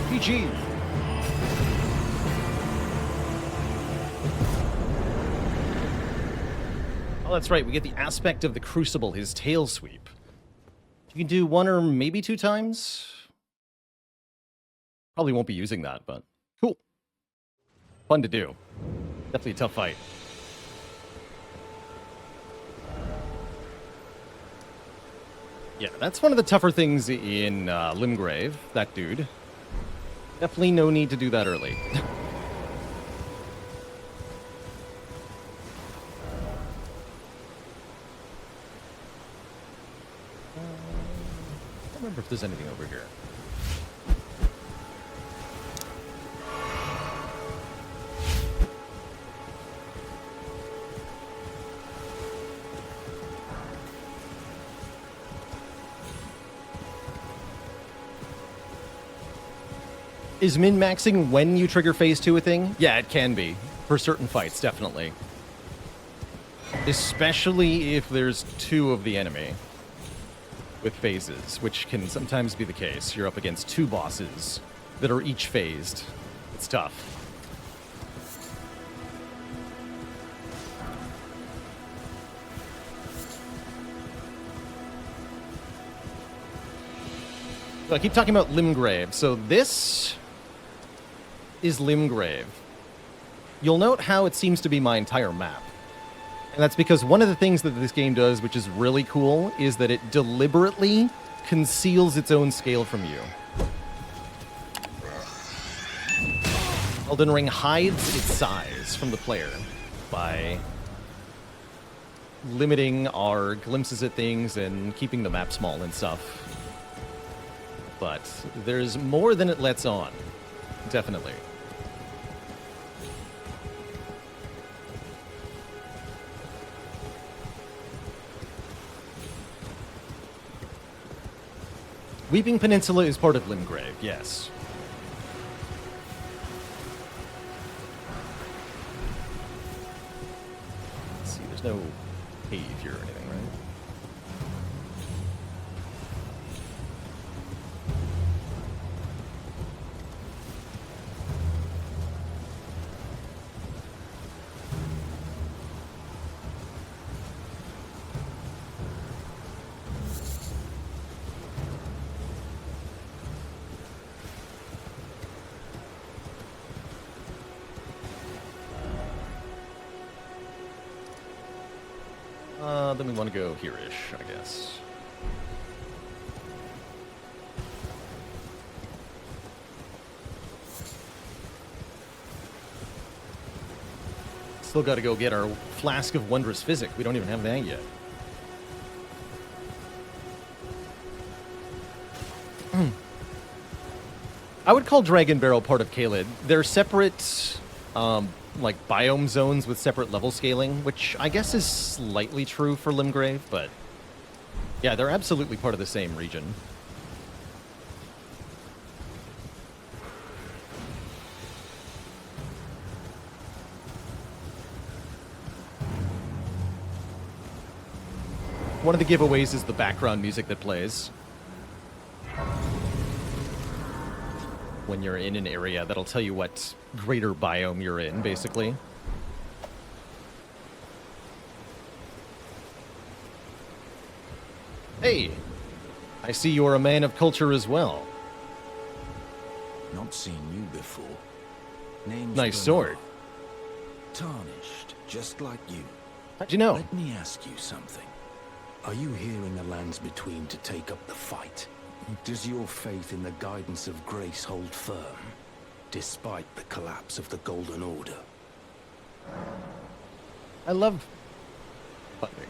PG. Oh, that's right. We get the aspect of the Crucible, his tail sweep. You can do 1 or maybe 2 times. Probably won't be using that, but cool. Fun to do. Definitely a tough fight. Yeah, that's one of the tougher things in Limgrave, that dude. Definitely no need to do that early. I don't remember if there's anything over here. Is min-maxing when you trigger phase 2 a thing? Yeah, it can be. For certain fights, definitely. Especially if there's 2 of the enemy with phases, which can sometimes be the case. You're up against 2 bosses that are each phased. It's tough. So I keep talking about Limgrave. So this is Limgrave. You'll note how it seems to be my entire map. And that's because one of the things that this game does, which is really cool, is that it deliberately conceals its own scale from you. Elden Ring hides its size from the player by limiting our glimpses at things and keeping the map small and stuff. But there's more than it lets on. Definitely. Weeping Peninsula is part of Limgrave, yes. Let's see, there's no cave here or anything, right? Then we want to go here-ish, I guess. Still got to go get our Flask of Wondrous Physic. We don't even have that yet. I would call Dragon Barrel part of Caelid. They're separate, like, biome zones with separate level scaling, which I guess is slightly true for Limgrave, but yeah, they're absolutely part of the same region. One of the giveaways is the background music that plays when you're in an area. That'll tell you what greater biome you're in, basically. Hey, I see you're a man of culture as well. Not seen you before. Name's Nice sword. Tarnished, just like you. How'd you know? Let me ask you something. Are you here in the lands between to take up the fight? Does your faith in the guidance of grace hold firm, despite the collapse of the Golden Order? I love funding.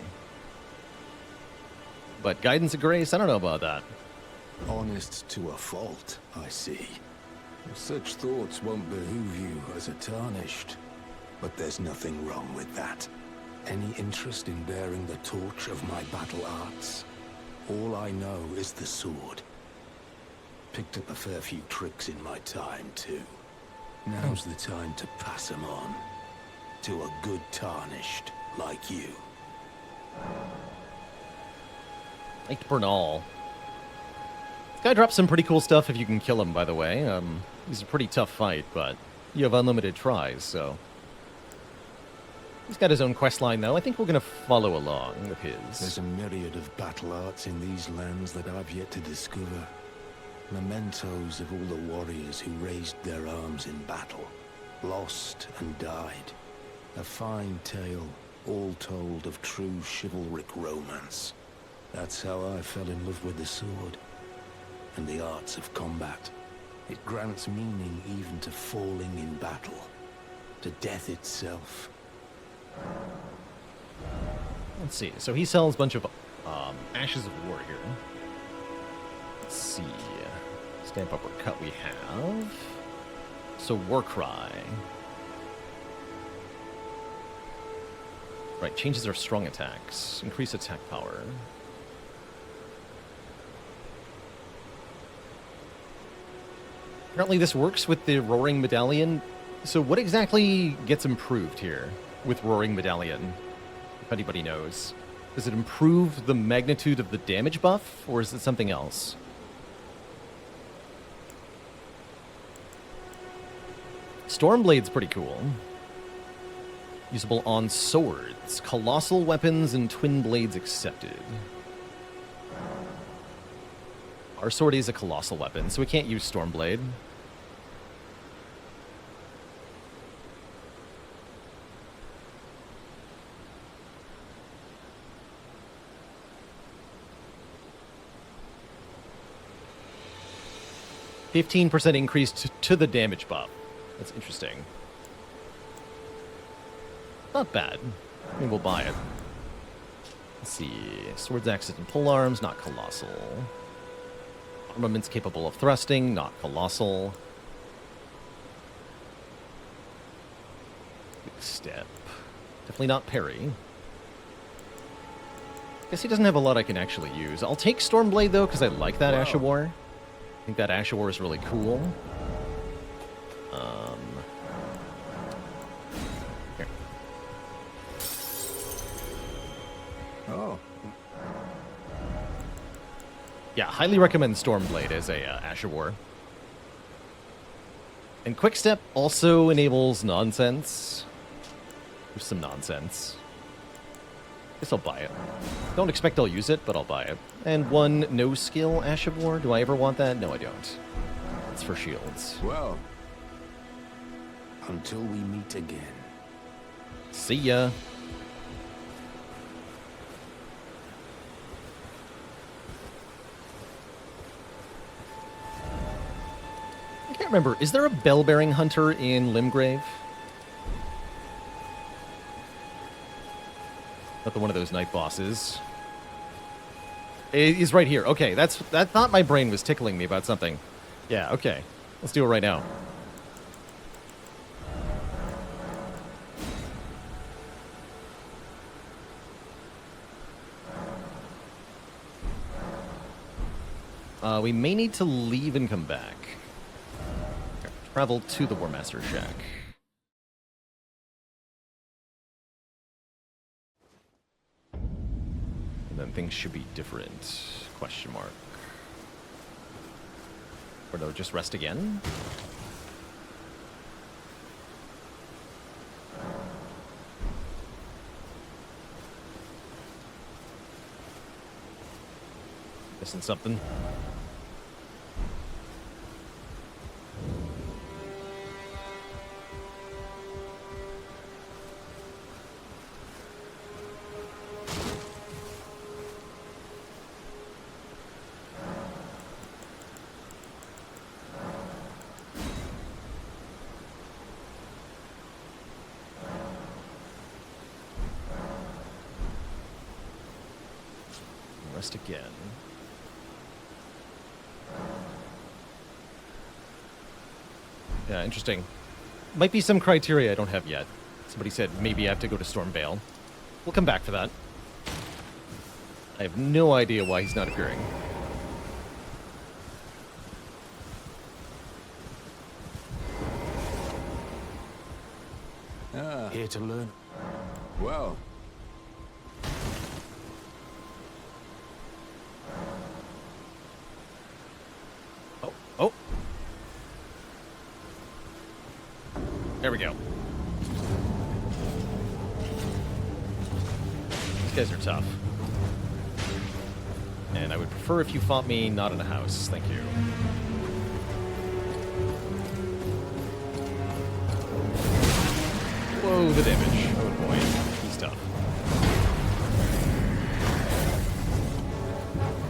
But guidance of grace, I don't know about that. Honest to a fault, I see. Such thoughts won't behoove you as a Tarnished. But there's nothing wrong with that. Any interest in bearing the torch of my battle arts? All I know is the sword. Picked up a fair few tricks in my time, too. Now's the time to pass them on. To a good Tarnished like you. Like Bernal. This guy drops some pretty cool stuff if you can kill him, by the way. He's a pretty tough fight, but you have unlimited tries, so... He's got his own quest line, though. I think we're going to follow along with his. There's a myriad of battle arts in these lands that I've yet to discover. Mementos of all the warriors who raised their arms in battle, lost and died. A fine tale, all told of true chivalric romance. That's how I fell in love with the sword and the arts of combat. It grants meaning even to falling in battle, to death itself. Let's see. So he sells a bunch of Ashes of War here. Let's see. Stamp Uppercut we have. So Warcry. Right, changes our strong attacks. Increase attack power. Apparently this works with the Roaring Medallion. So what exactly gets improved here with Roaring Medallion? If anybody knows. Does it improve the magnitude of the damage buff, or is it something else? Stormblade's pretty cool. Usable on swords, colossal weapons, and twin blades accepted. Our sword is a colossal weapon, so we can't use Stormblade. %15 increase to the damage buff. That's interesting. Not bad. I mean, we'll buy it. Let's see. Swords, axes, and polearms, not colossal. Armaments capable of thrusting, not colossal. Big step. Definitely not parry. Guess he doesn't have a lot I can actually use. I'll take Stormblade, though, because I like that Ash of War. I think that Ash of War is really cool. Here. Oh. Yeah, highly recommend Stormblade as a Ash of War. And Quickstep also enables nonsense. There's some nonsense. Guess I'll buy it. Don't expect I'll use it, but I'll buy it. And one no-skill Ash of War. Do I ever want that? No, I don't. It's for shields. Well, until we meet again. See ya. I can't remember. Is there a bell-bearing hunter in Limgrave? Not the one of those night bosses. He's right here. Okay, I thought my brain was tickling me about something. Yeah, okay. Let's do it right now. We may need to leave and come back. Okay, travel to the War Master Shack. Then things should be different. Question mark. Or no, just rest again? Missing something? Rest again. Yeah, interesting. Might be some criteria I don't have yet. Somebody said maybe I have to go to Stormvale. We'll come back for that. I have no idea why he's not appearing. Here to learn. Well. There we go. These guys are tough. And I would prefer if you fought me not in a house. Thank you. Whoa, the damage. Oh boy. He's tough.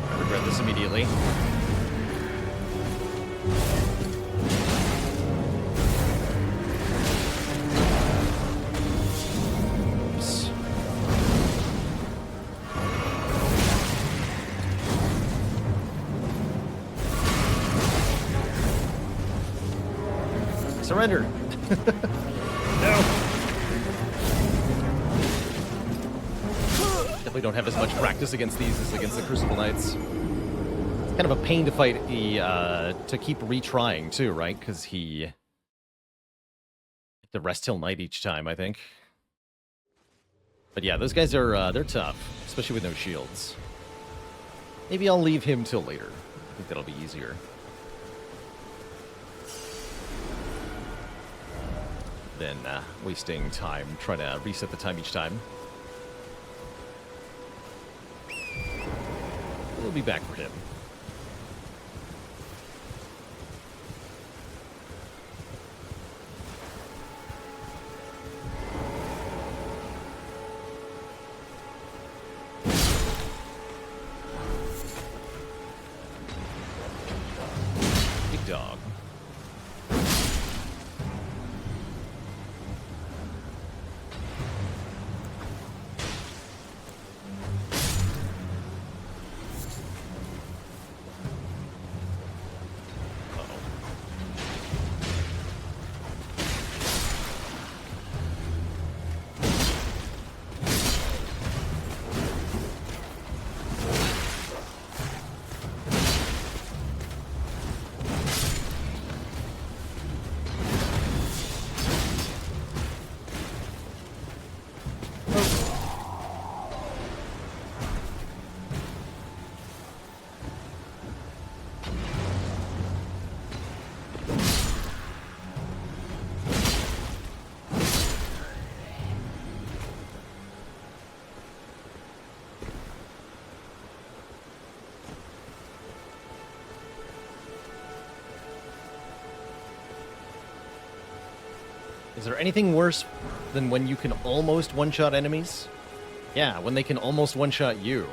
I regret this immediately. Oops. Surrender. No. Definitely don't have as much practice against these as against the Crucible Knights. It's kind of a pain to fight to keep retrying too, right? Because he had to rest till night each time, I think. But yeah, those guys are they're tough, especially with no shields. Maybe I'll leave him till later. I think that'll be easier. Than wasting time trying to reset the time each time. We'll be back for him. Big dog. Is there anything worse than when you can almost one-shot enemies? Yeah, when they can almost one-shot you.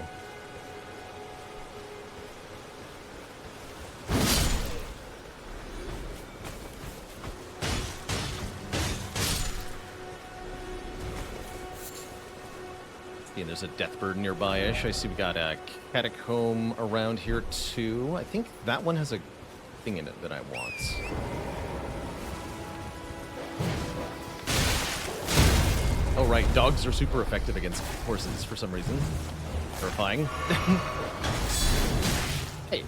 And there's a death bird nearby-ish. I see we got a catacomb around here too. I think that one has a thing in it that I want. Oh, right. Dogs are super effective against horses for some reason. Terrifying. Hey.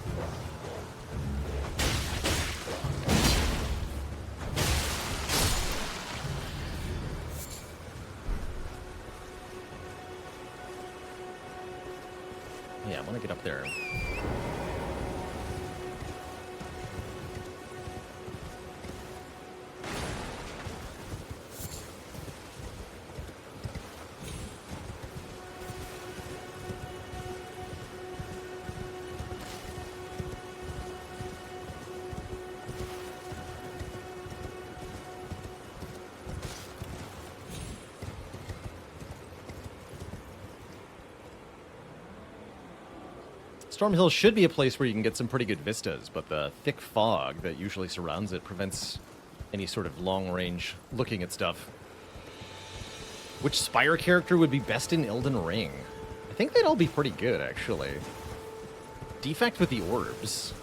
Yeah, I want to get up there. Stormhill should be a place where you can get some pretty good vistas, but the thick fog that usually surrounds it prevents any sort of long-range looking at stuff. Which Spire character would be best in Elden Ring? I think they'd all be pretty good, actually. Defect with the orbs.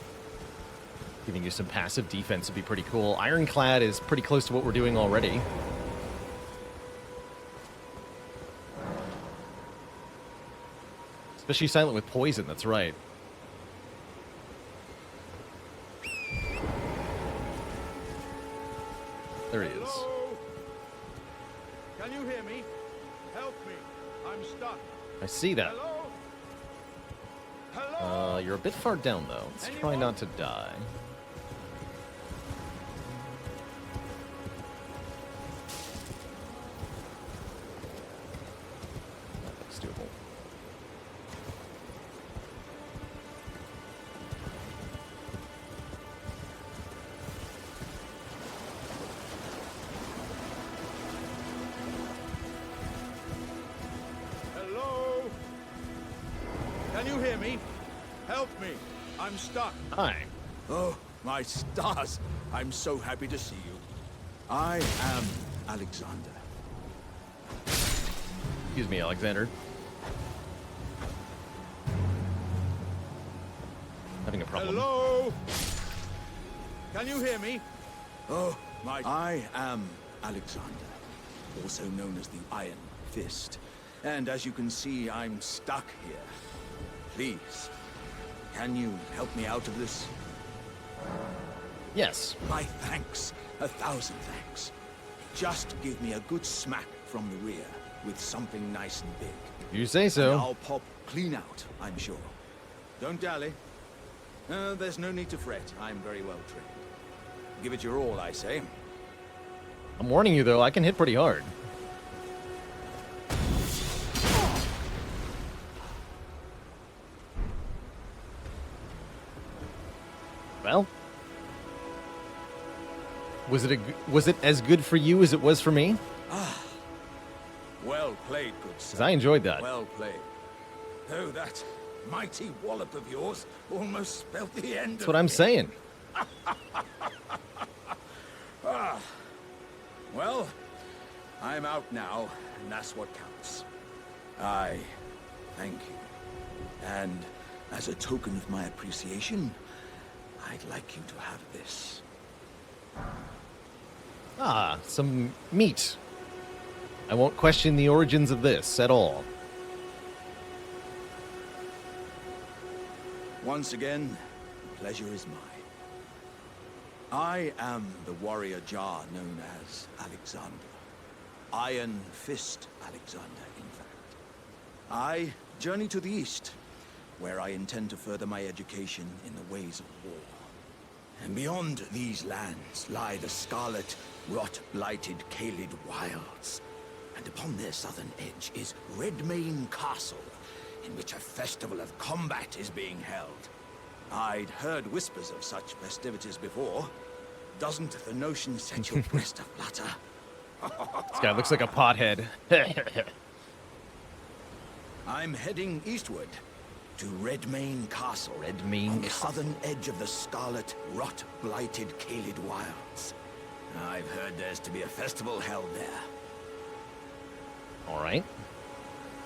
Giving you some passive defense would be pretty cool. Ironclad is pretty close to what we're doing already. Especially Silent with Poison, that's right. There he is. Hello? Can you hear me? Help me. I'm stuck. I see that. Hello? Hello? You're a bit far down, though. Let's try not to die. hear me? Help me. I'm stuck. Hi. Oh, my stars. I'm so happy to see you. I am Alexander. Excuse me, Alexander. Having a problem. Hello? Can you hear me? Oh, my... I am Alexander, also known as the Iron Fist. And as you can see, I'm stuck here. Please, can you help me out of this? Yes. My thanks. 1,000 thanks. Just give me a good smack from the rear with something nice and big. You say And so. I'll pop clean out, I'm sure. Don't dally. There's no need to fret. I'm very well trained. Give it your all, I say. I'm warning you, though, I can hit pretty hard. Well, was it as good for you as it was for me? Well played, good sir. Because I enjoyed that. Well played. Oh, that mighty wallop of yours almost spelled the end. That's what I'm saying. Well, I'm out now, and that's what counts. I thank you. And as a token of my appreciation, I'd like you to have this. Ah, some meat. I won't question the origins of this at all. Once again, the pleasure is mine. I am the warrior Jar known as Alexander. Iron Fist Alexander, in fact. I journey to the east, where I intend to further my education in the ways of war. And beyond these lands lie the scarlet, rot-blighted Caelid wilds. And upon their southern edge is Redmane Castle, in which a festival of combat is being held. I'd heard whispers of such festivities before. Doesn't the notion set your breast aflutter? This guy looks like a pothead. I'm heading eastward to Redmane Castle, Redmane on the Castle. southern edge of the scarlet, rot-blighted Caelid wilds. I've heard there's to be a festival held there. All right.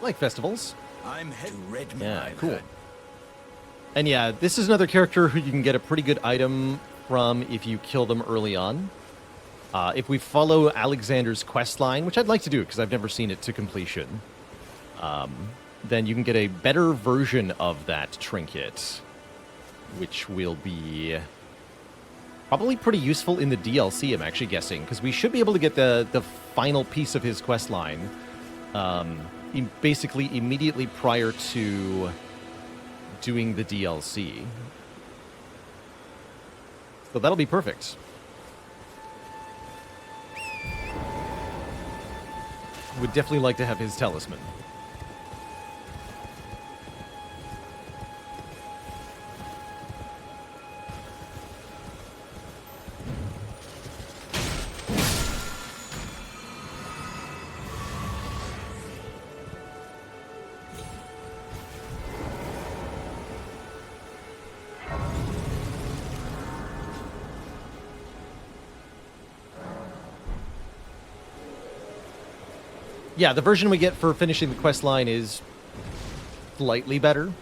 Like festivals. I'm heading to Redmane. Yeah, I've cool. heard. And yeah, this is another character who you can get a pretty good item from if you kill them early on. If we follow Alexander's quest line, which I'd like to do because I've never seen it to completion, then you can get a better version of that trinket, which will be probably pretty useful in the DLC, I'm actually guessing, because we should be able to get the final piece of his quest line basically immediately prior to doing the DLC. So that'll be perfect. Would definitely like to have his talisman. Yeah, the version we get for finishing the quest line is slightly better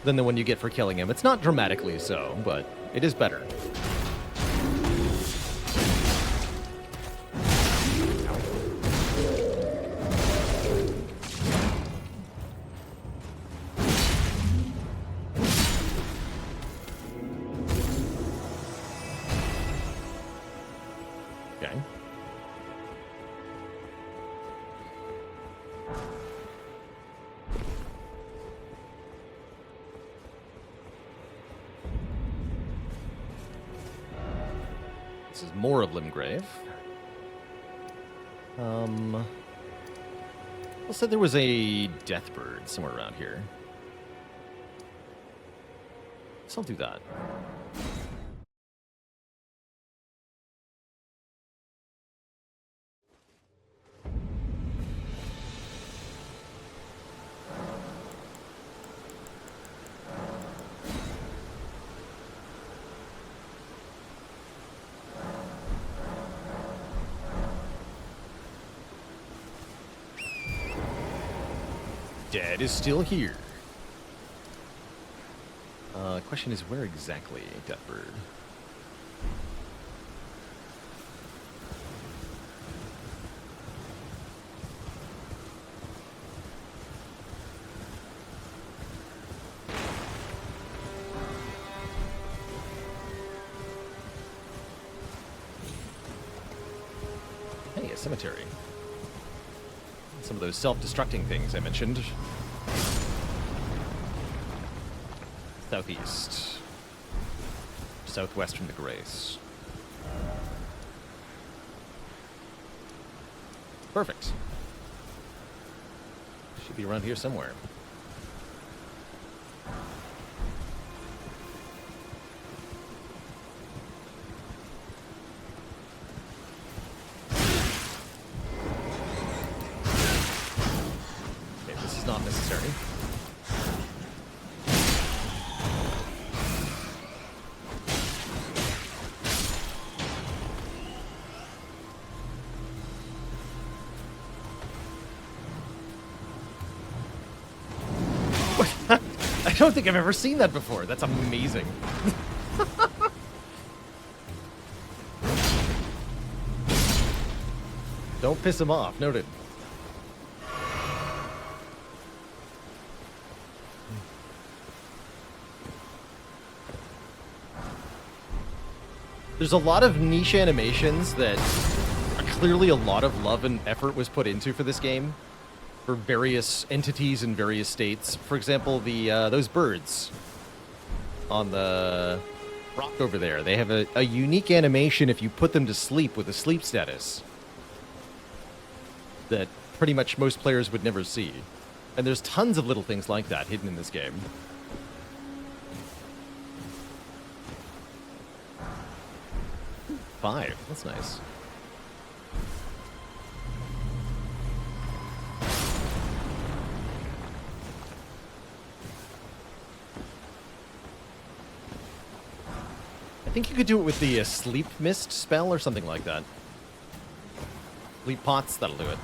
than the one you get for killing him. It's not dramatically so, but it is better. Okay. This is more of Limgrave. I said there was a Deathbird somewhere around here. So I'll do that. dead is still here. Question is, where exactly, Deathbird? Hey, a cemetery. Some of those self-destructing things I mentioned. Southeast. Southwest from the Grace. Perfect. Should be around here somewhere. Okay, this is not necessary. I don't think I've ever seen that before. That's amazing. Don't piss him off. Noted. There's a lot of niche animations that clearly a lot of love and effort was put into for this game. For various entities in various states. For example, the those birds on the rock over there, they have a unique animation if you put them to sleep with a sleep status that pretty much most players would never see. And there's tons of little things like that hidden in this game. Five, that's nice. I think you could do it with the sleep mist spell or something like that. Sleep pots, that'll do it.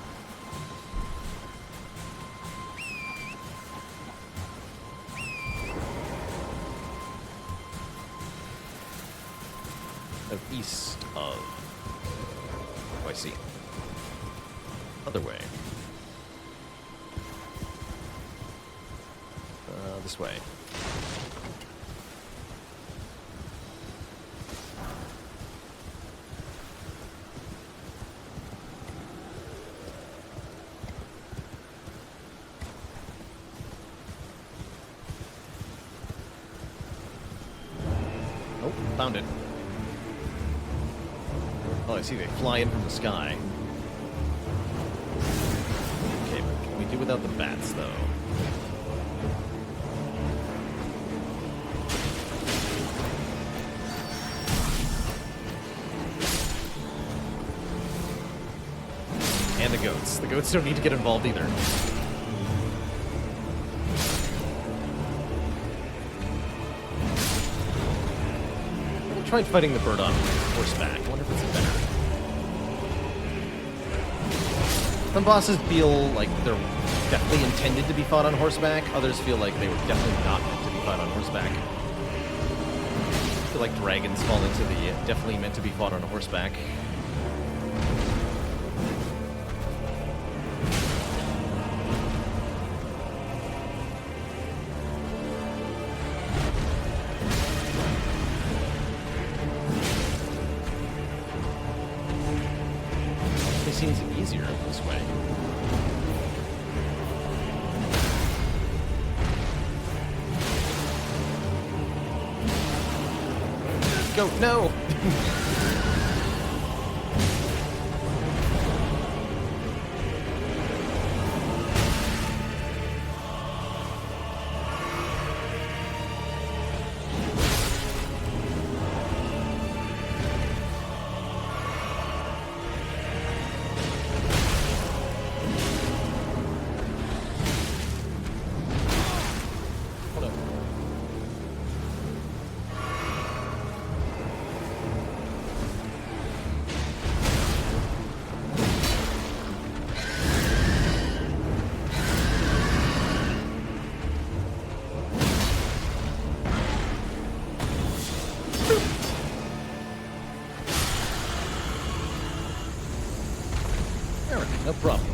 East of... Oh, I see. Other way. This way. Nope, found it. Oh, I see they fly in from the sky. Okay, but can we do without the bats, though? And the goats. The goats don't need to get involved either. I tried fighting the bird on horseback. I wonder if it's better. Some bosses feel like they're definitely intended to be fought on horseback. Others feel like they were definitely not meant to be fought on horseback. I feel like dragons fall into the definitely meant to be fought on horseback. Seems easier this way. Go, no! Hold up. No problem.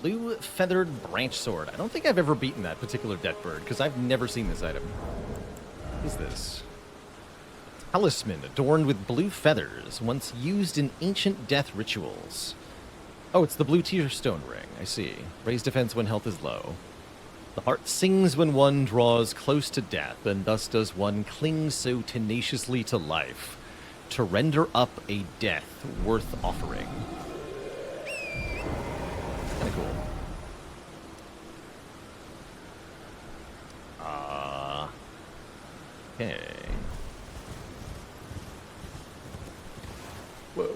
Blue Feathered Branch Sword. I don't think I've ever beaten that particular death bird, because I've never seen this item. What is this? Talisman adorned with blue feathers, once used in ancient death rituals. Oh, it's the blue tearstone ring. I see. Raise defense when health is low. The heart sings when one draws close to death, and thus does one cling so tenaciously to life, to render up a death worth offering. Kind of cool. Okay. Whoa.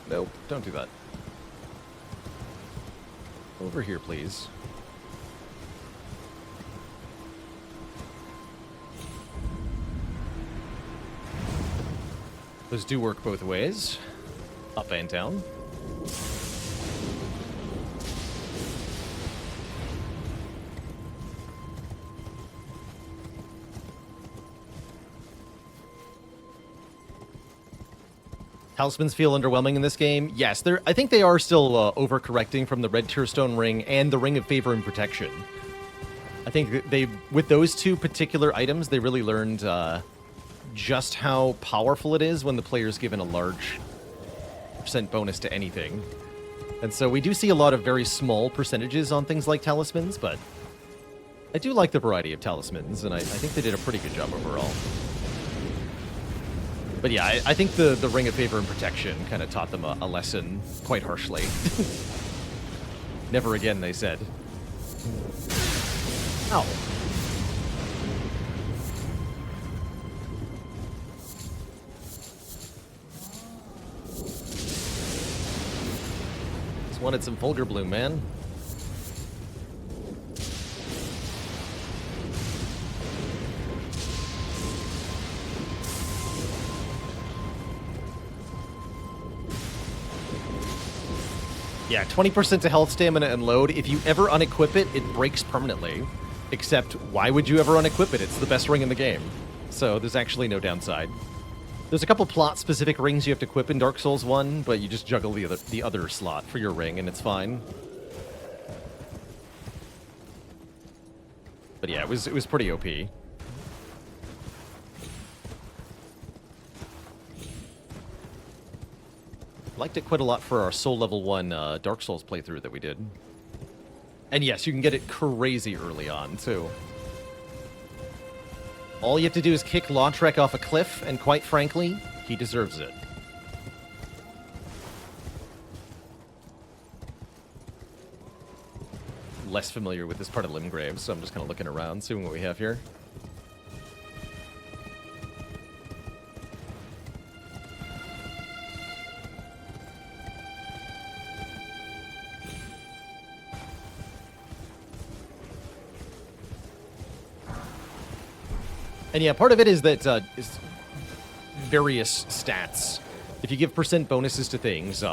Nope, don't do that. Over here, please. Those do work both ways. Up and down. Talismans feel underwhelming in this game. Yes, I think they are still overcorrecting from the red tearstone ring and the ring of favor and protection. I think they, with those two particular items, they really learned just how powerful it is when the player's given a large % bonus to anything. And so we do see a lot of very small percentages on things like talismans, but I do like the variety of talismans, and I think they did a pretty good job overall. But yeah, I think the Ring of Favor and Protection kind of taught them a lesson quite harshly. Never again, they said. Ow. Just wanted some Fulgur Bloom, man. Yeah, 20% to health, stamina, and load. If you ever unequip it, it breaks permanently. Except, why would you ever unequip it? It's the best ring in the game. So there's actually no downside. There's a couple plot-specific rings you have to equip in Dark Souls 1, but you just juggle the other slot for your ring, and it's fine. But yeah, it was pretty OP. Liked it quite a lot for our Soul Level 1 Dark Souls playthrough that we did. And yes, you can get it crazy early on, too. All you have to do is kick Lautrec off a cliff, and quite frankly, he deserves it. Less familiar with this part of Limgrave, so I'm just kind of looking around, seeing what we have here. And yeah, part of it is that is various stats. If you give % bonuses to things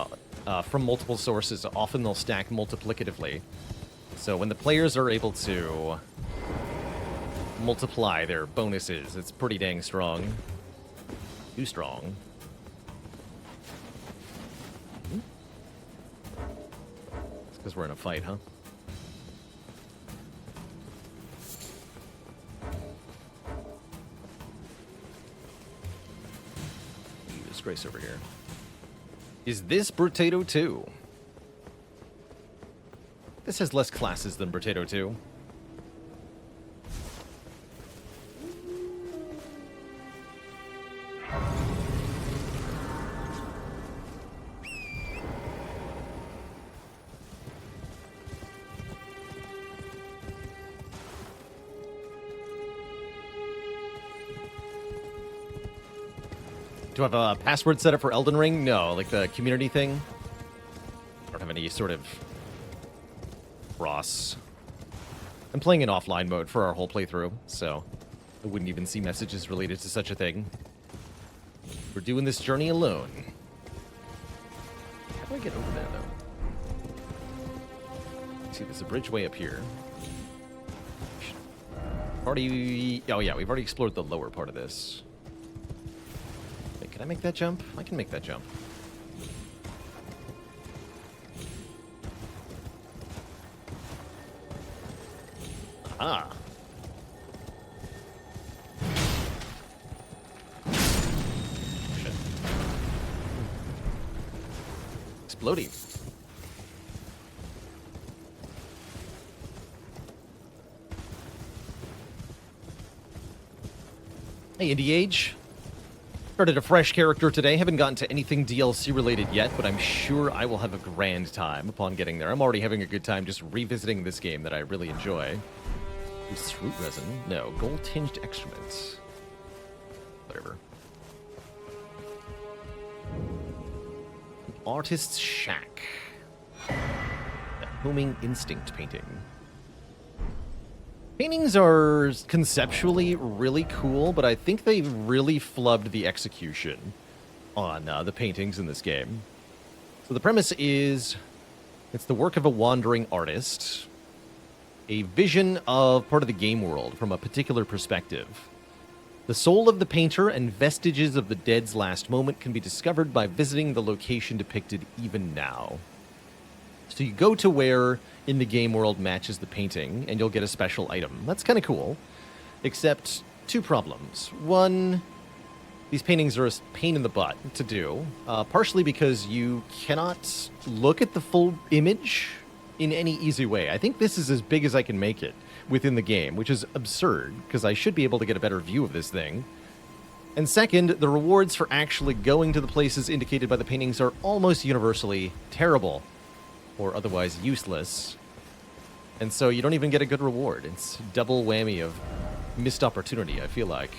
from multiple sources, often they'll stack multiplicatively. So when the players are able to multiply their bonuses, it's pretty dang strong. Too strong. It's because we're in a fight, huh? Disgrace over here. Is this Potato 2? This has less classes than Potato 2. Do I have a password set up for Elden Ring? No, like the community thing. I don't have any sort of cross. I'm playing in offline mode for our whole playthrough, so I wouldn't even see messages related to such a thing. We're doing this journey alone. How do I get over there, though? See, there's a bridge way up here. Oh yeah, we've already explored the lower part of this. Can I make that jump? I can make that jump. Ah. Shit. Exploding. Hey, Indie Age. Started a fresh character today. Haven't gotten to anything DLC related yet, but I'm sure I will have a grand time upon getting there. I'm already having a good time just revisiting this game that I really enjoy. Is root resin? No. Gold-tinged excrements. Whatever. Artist's Shack. The Homing Instinct painting. Paintings are conceptually really cool, but I think they really flubbed the execution on the paintings in this game. So the premise is, it's the work of a wandering artist, a vision of part of the game world from a particular perspective. The soul of the painter and vestiges of the dead's last moment can be discovered by visiting the location depicted even now. So you go to where in the game world matches the painting, and you'll get a special item. That's kind of cool, except two problems. One, these paintings are a pain in the butt to do, partially because you cannot look at the full image in any easy way. I think this is as big as I can make it within the game, which is absurd, because I should be able to get a better view of this thing. And second, the rewards for actually going to the places indicated by the paintings are almost universally terrible, or otherwise useless. And so you don't even get a good reward. It's double whammy of missed opportunity, I feel like.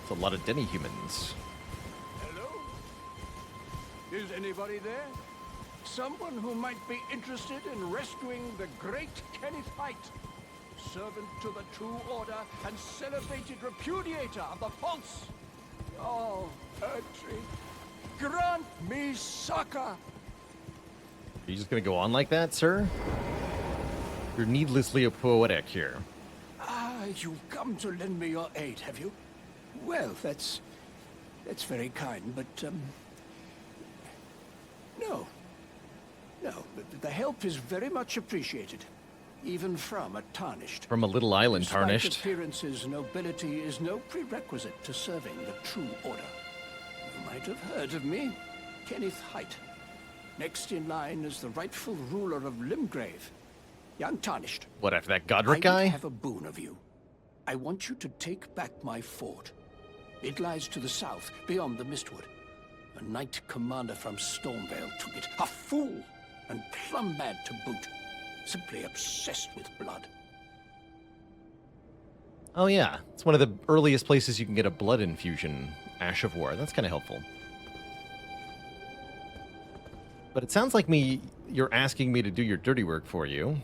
A lot of demi-humans. Hello? Is anybody there? Someone who might be interested in rescuing the great Kenneth Height, servant to the True Order and celebrated repudiator of the false. Oh, Erdtree, grant me succor. Are you just gonna go on like that, sir? You're needlessly poetic here. Ah, you've come to lend me your aid, have you? Well, that's very kind, but, no. No, the help is very much appreciated, even from a Tarnished. From a little island Despite tarnished. appearances, nobility is no prerequisite to serving the True Order. You might have heard of me, Kenneth Height. Next in line is the rightful ruler of Limgrave, the Untarnished. What, after that Godric I guy? would have a boon of you. I want you to take back my fort. It lies to the south, beyond the Mistwood. A knight commander from Stormvale took it. A fool, and plumb mad to boot. Simply obsessed with blood. Oh yeah, it's one of the earliest places you can get a blood infusion, Ash of War. That's kind of helpful. But it sounds like you're asking me to do your dirty work for you.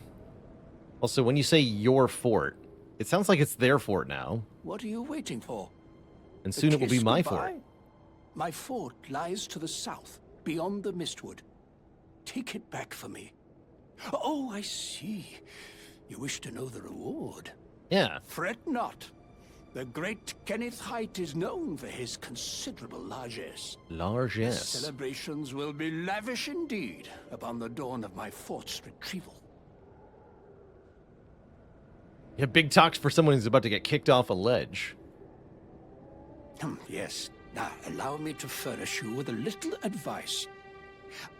Also, when you say your fort, it sounds like it's their fort now. What are you waiting for? And soon it will be Kiss my goodbye? fort. My fort lies to the south, beyond the Mistwood. Take it back for me. Oh, I see. You wish to know the reward. Yeah. Fret not. The great Kenneth Height is known for his considerable largesse. Largesse. Celebrations will be lavish indeed upon the dawn of my fort's retrieval. Yeah, big talks for someone who's about to get kicked off a ledge. Yes. Now, allow me to furnish you with a little advice.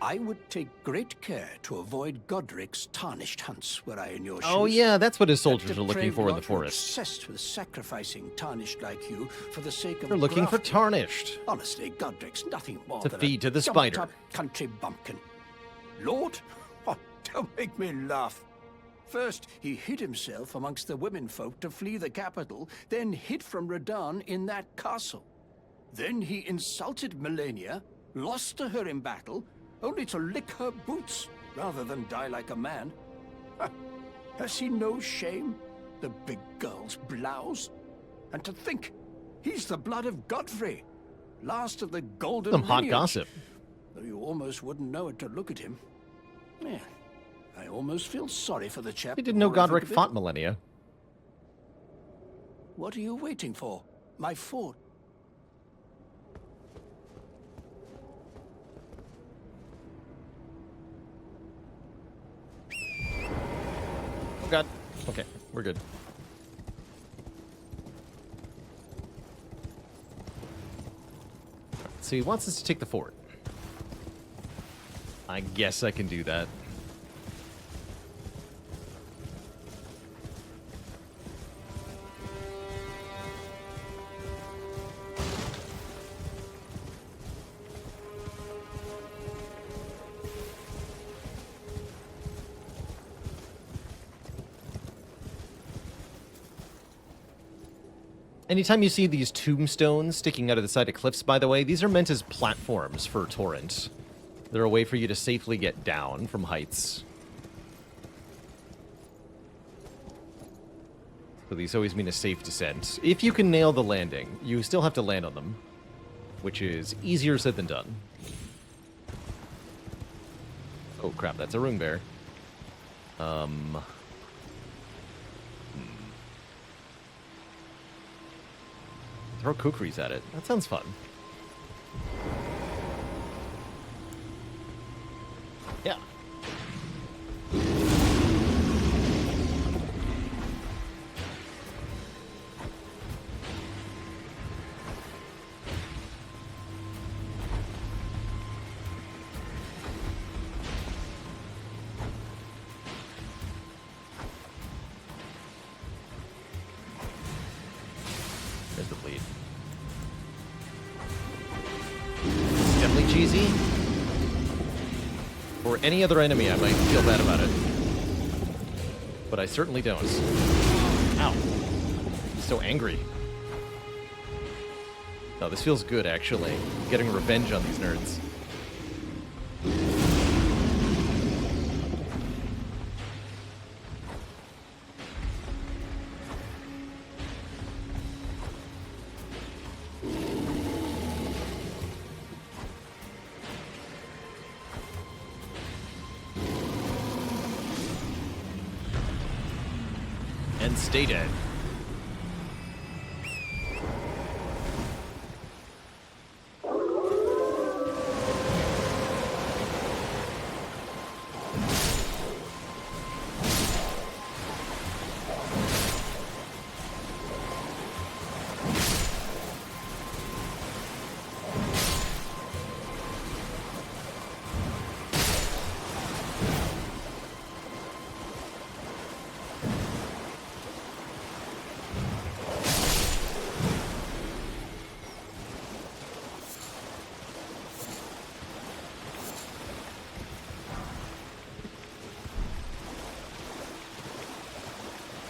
I would take great care to avoid Godric's tarnished hunts were I in your shoes. Oh yeah, that's what his soldiers That are looking depraved for in the lot are forest. obsessed with sacrificing tarnished like you for the sake of They're looking for grafting. tarnished. Honestly, Godric's nothing more To than feed a to the spider. jumped-up country bumpkin. Lord? Oh, don't make me laugh. First, he hid himself amongst the womenfolk to flee the capital, then hid from Radahn in that castle. Then he insulted Melania, lost to her in battle, only to lick her boots rather than die like a man. Has he no shame, the big girl's blouse? And to think, he's the blood of Godfrey, last of the golden Some hot lineage. gossip. Though you almost wouldn't know it to look at him. Yeah, I almost feel sorry for the chap. He didn't know the more I think Godric of it. fought Millennia. What are you waiting for? My fort. Oh god. Okay, we're good. So he wants us to take the fort. I guess I can do that. Anytime you see these tombstones sticking out of the side of cliffs, by the way, these are meant as platforms for Torrent. They're a way for you to safely get down from heights. So these always mean a safe descent. If you can nail the landing, you still have to land on them, which is easier said than done. Oh crap, that's a rune bear. Throw kukris at it. That sounds fun. Yeah. There's the bleed. It's definitely cheesy. For any other enemy, I might feel bad about it. But I certainly don't. Ow. He's so angry. No, this feels good, actually. Getting revenge on these nerds. And stay dead.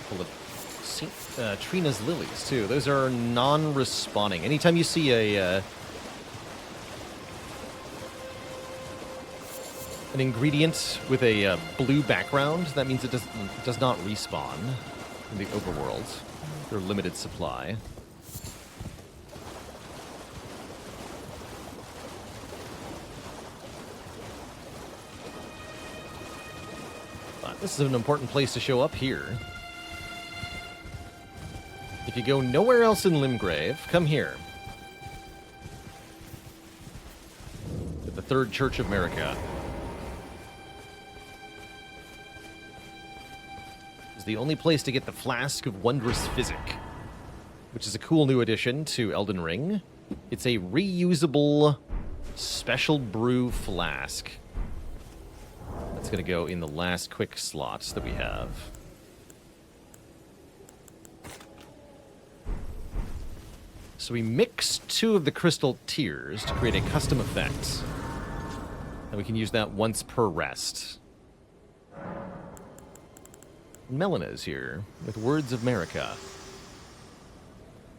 Full of Trina's lilies, too. Those are non-respawning. Anytime you see an ingredient with a blue background, that means it does not respawn in the overworld. They're limited supply. But this is an important place to show up here. If you go nowhere else in Limgrave, come here. To the Third Church of America. It's the only place to get the Flask of Wondrous Physic, which is a cool new addition to Elden Ring. It's a reusable Special brew flask. That's going to go in the last quick slots that we have. So we mix 2 of the crystal tears to create a custom effect. And we can use that once per rest. Melina is here with Words of Marika.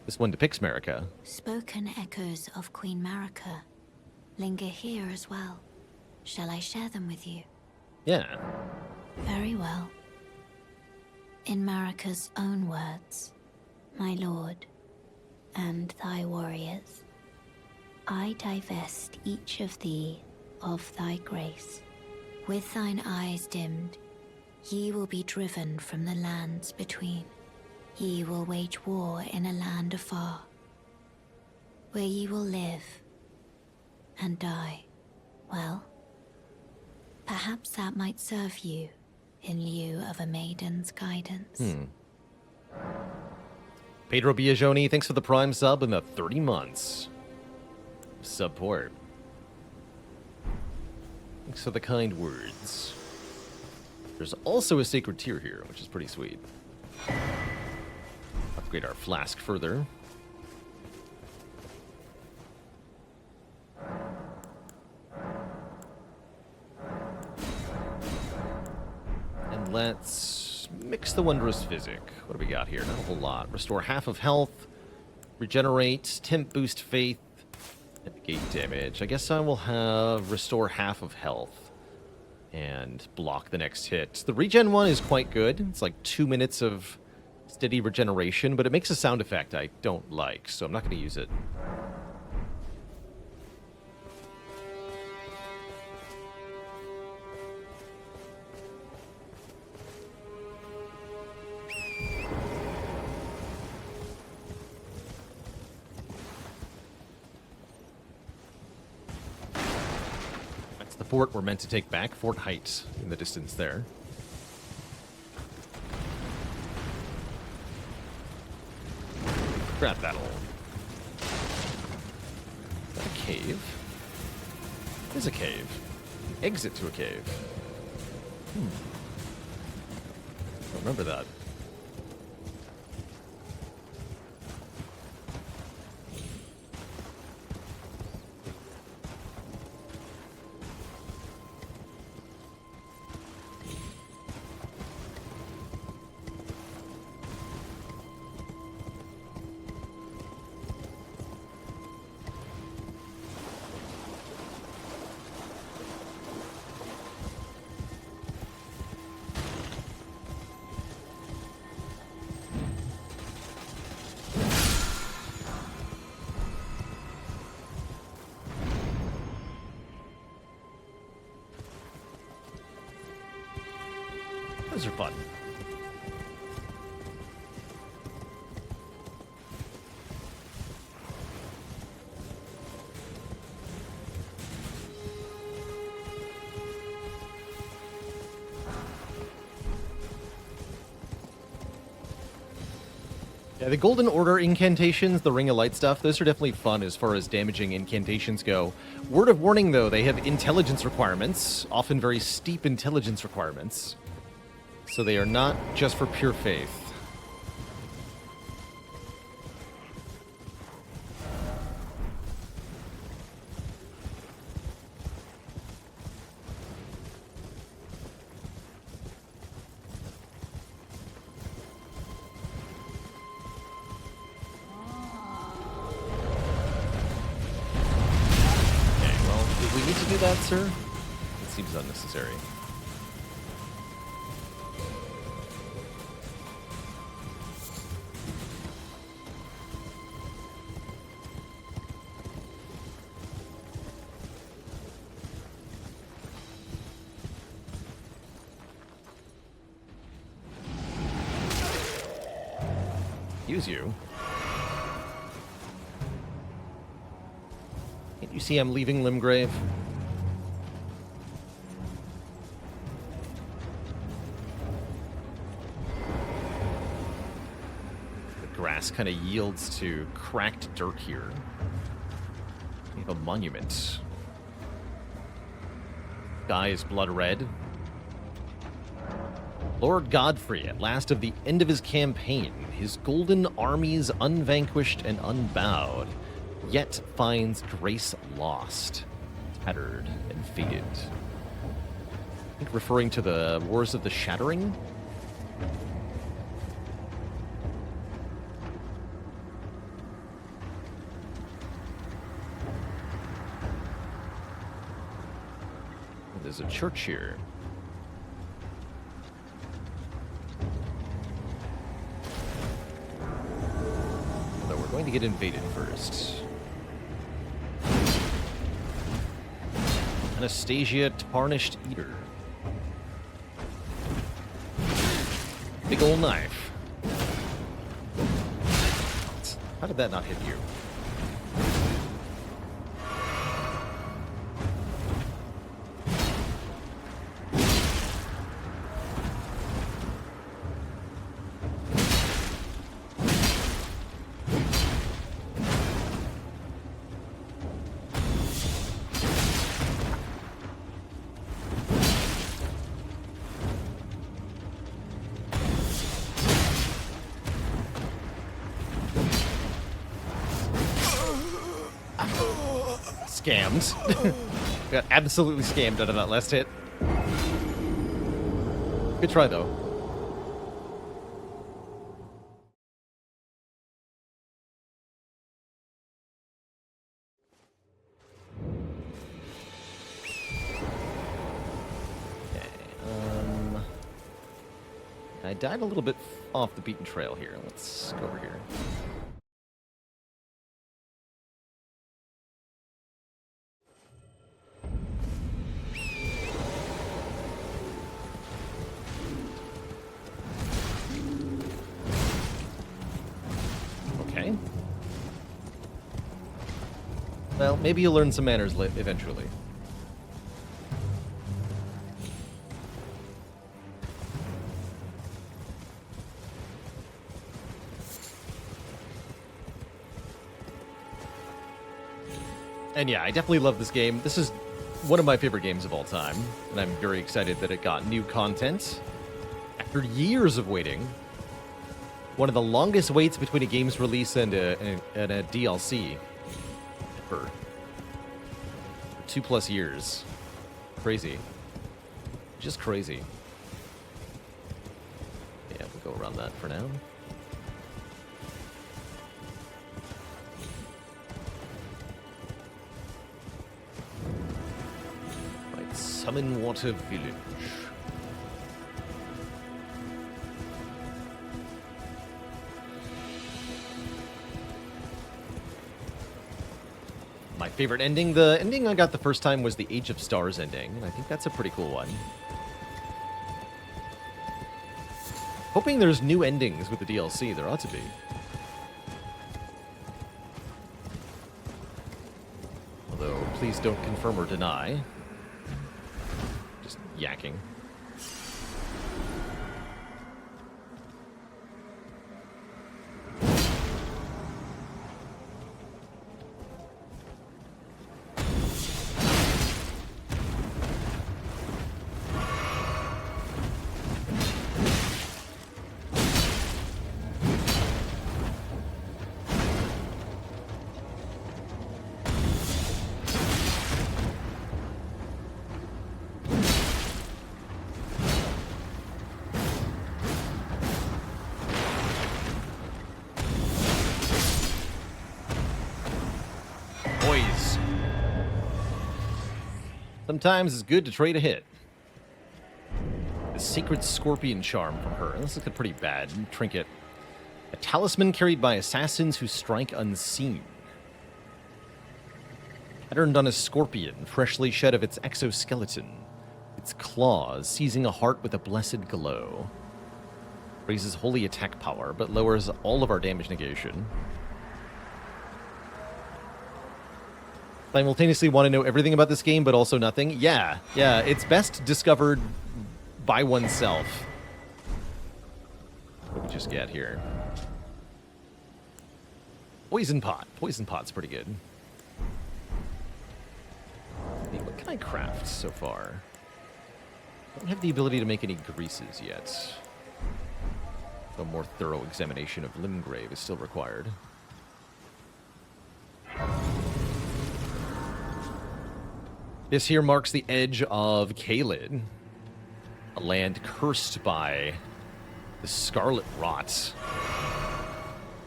This one depicts Marika. Spoken echoes of Queen Marika linger here as well. Shall I share them with you? Yeah. Very well. In Marika's own words, my lord, and thy warriors, I divest each of thee of thy grace. With thine eyes dimmed, ye will be driven from the lands between. Ye will wage war in a land afar, where ye will live and die. Well, perhaps that might serve you in lieu of a maiden's guidance. Pedro Biagioni, thanks for the Prime sub and the 30 months. Support. Thanks for the kind words. There's also a sacred tier here, which is pretty sweet. Upgrade our flask further. And let's mix the wondrous physic. What do we got here? Not a whole lot. Restore half of health, regenerate, temp boost faith, and negate damage. I guess I will have restore half of health and block the next hit. The regen one is quite good. It's like 2 minutes of steady regeneration, but it makes a sound effect I don't like, so I'm not going to use it. That's the fort we're meant to take back, Fort Heights, in the distance there. Crap battle. Is that a cave? It is a cave. An exit to a cave. I remember that. Those are fun. Yeah, the Golden Order incantations, the Ring of Light stuff, those are definitely fun as far as damaging incantations go. Word of warning, though, they have intelligence requirements, often very steep intelligence requirements. So they are not just for pure faith. Okay, well, did we need to do that, sir? It seems unnecessary. Use you. Can't you see I'm leaving Limgrave? The grass kind of yields to cracked dirt here. We have a monument. sky is blood red. Lord Godfrey, at last of the end of his campaign, his golden armies unvanquished and unbowed, yet finds grace lost, tattered and faded. I think referring to the Wars of the Shattering. There's a church here. Although we're going to get invaded first. Anastasia Tarnished Eater. Big ol' knife. How did that not hit you? Scammed. Got absolutely scammed out of that last hit. Good try, though. Okay, I died a little bit off the beaten trail here. Let's go over here. Okay. Well, maybe you'll learn some manners eventually. And yeah, I definitely love this game. This is one of my favorite games of all time, and I'm very excited that it got new content after years of waiting. One of the longest waits between a game's release and a DLC ever. For 2+ years. Crazy. Just crazy. Yeah, we'll go around that for now. Right, Summon Water Village. My favorite ending. The ending I got the first time was the Age of Stars ending, and I think that's a pretty cool one. Hoping there's new endings with the DLC. There ought to be. Although, please don't confirm or deny. Just yakking. Sometimes it's good to trade a hit. The Sacred Scorpion Charm from her. This looks pretty bad. Trinket. A talisman carried by assassins who strike unseen. Patterned on a scorpion, freshly shed of its exoskeleton. Its claws seizing a heart with a blessed glow. Raises holy attack power, but lowers all of our damage negation. Simultaneously want to know everything about this game, but also nothing. Yeah, it's best discovered by oneself. What did we just get here? Poison Pot. Poison Pot's pretty good. Hey, what can I craft so far? Don't have the ability to make any greases yet. A more thorough examination of Limgrave is still required. This here marks the edge of Caelid, a land cursed by the Scarlet Rot.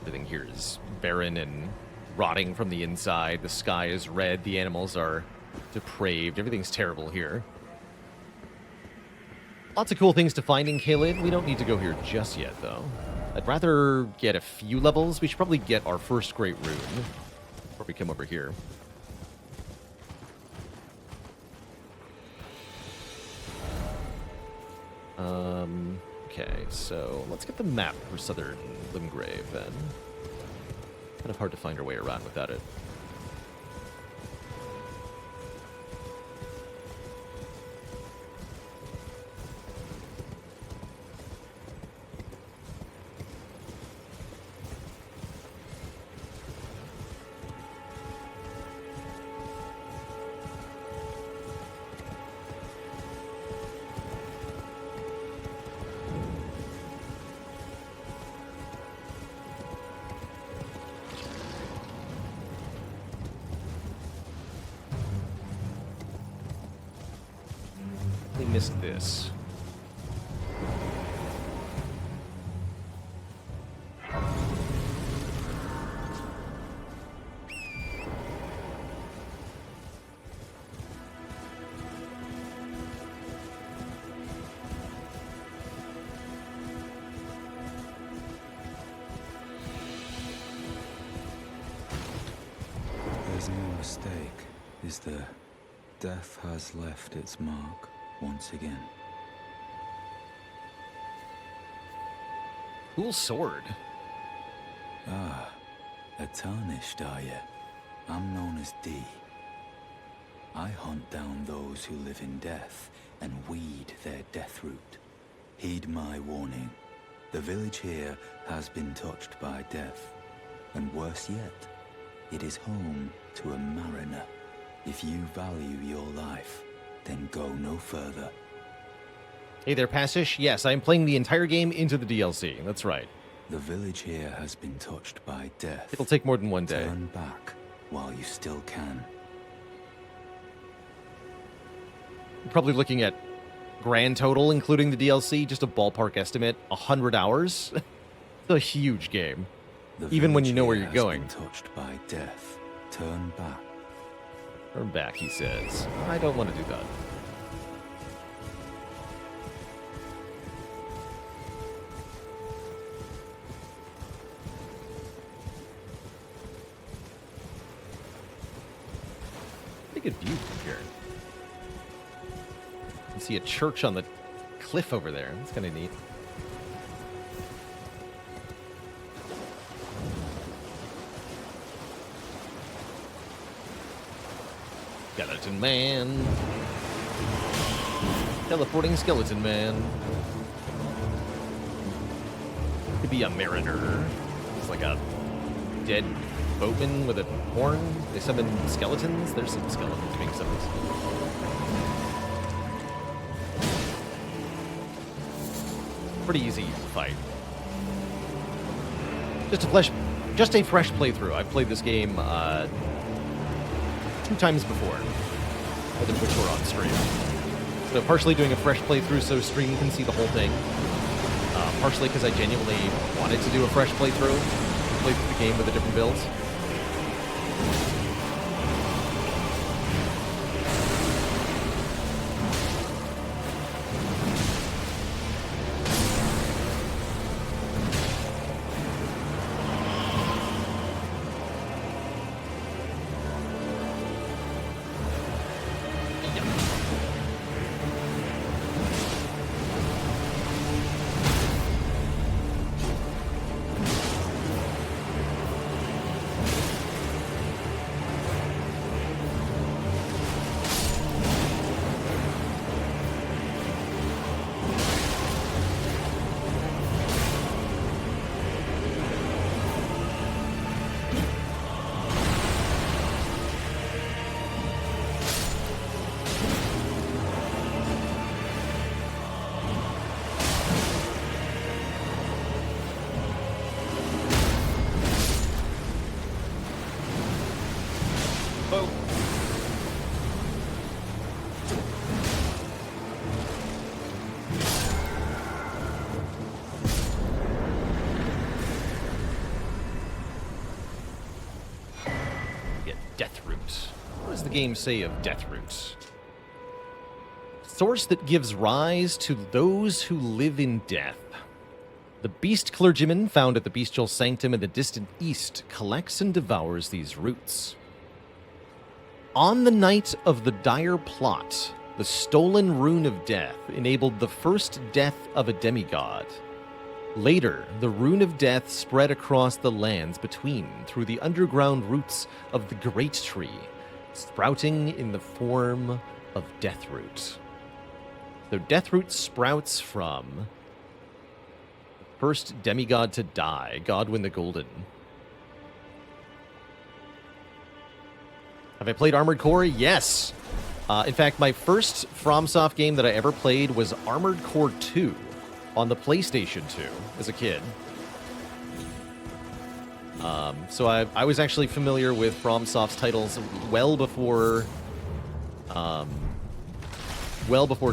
Everything here is barren and rotting from the inside. The sky is red. The animals are depraved. Everything's terrible here. Lots of cool things to find in Caelid. We don't need to go here just yet, though. I'd rather get a few levels. We should probably get our first Great Rune before we come over here. Okay, so let's get the map for Southern Limgrave, then. Kind of hard to find our way around without it. Missed this. There's no mistake, is there? Death has left its mark. Once again. Cool sword. Ah, a tarnished, are you? I'm known as D. I hunt down those who live in death and weed their death root. Heed my warning. The village here has been touched by death. And worse yet, it is home to a mariner. If you value your life, then go no further. Hey there, Passish. Yes, I am playing the entire game into the DLC. That's right. The village here has been touched by death. It'll take more than one day. Turn back while you still can. I'm probably looking at grand total, including the DLC, just a ballpark estimate, 100 hours. It's a huge game. Even when you know where you're going. Been touched by death. Turn back. Turn back, he says. I don't want to do that. Pretty good view from here. You can see a church on the cliff over there. That's kind of neat. Skeleton Man. Teleporting Skeleton Man. Could be a mariner. It's like a dead boatman with a horn. They summon skeletons. There's some skeletons being summoned. Pretty easy fight. Just a fresh playthrough. I've played this game 2 times before, both of which were on stream. So partially doing a fresh playthrough so stream can see the whole thing. Partially because I genuinely wanted to do a fresh playthrough, play through the game with the different builds. games say of Deathroot? Source that gives rise to those who live in death. The beast clergyman found at the bestial sanctum in the distant east collects and devours these roots. On the night of the dire plot, the stolen rune of death enabled the first death of a demigod. Later, the rune of death spread across the lands between through the underground roots of the great tree, sprouting in the form of Deathroot. So Deathroot sprouts from first demigod to die, Godwyn the Golden. Have I played Armored Core? Yes. In fact, my first FromSoft game that I ever played was Armored Core 2 on the PlayStation 2 as a kid. So I was actually familiar with FromSoft's titles well before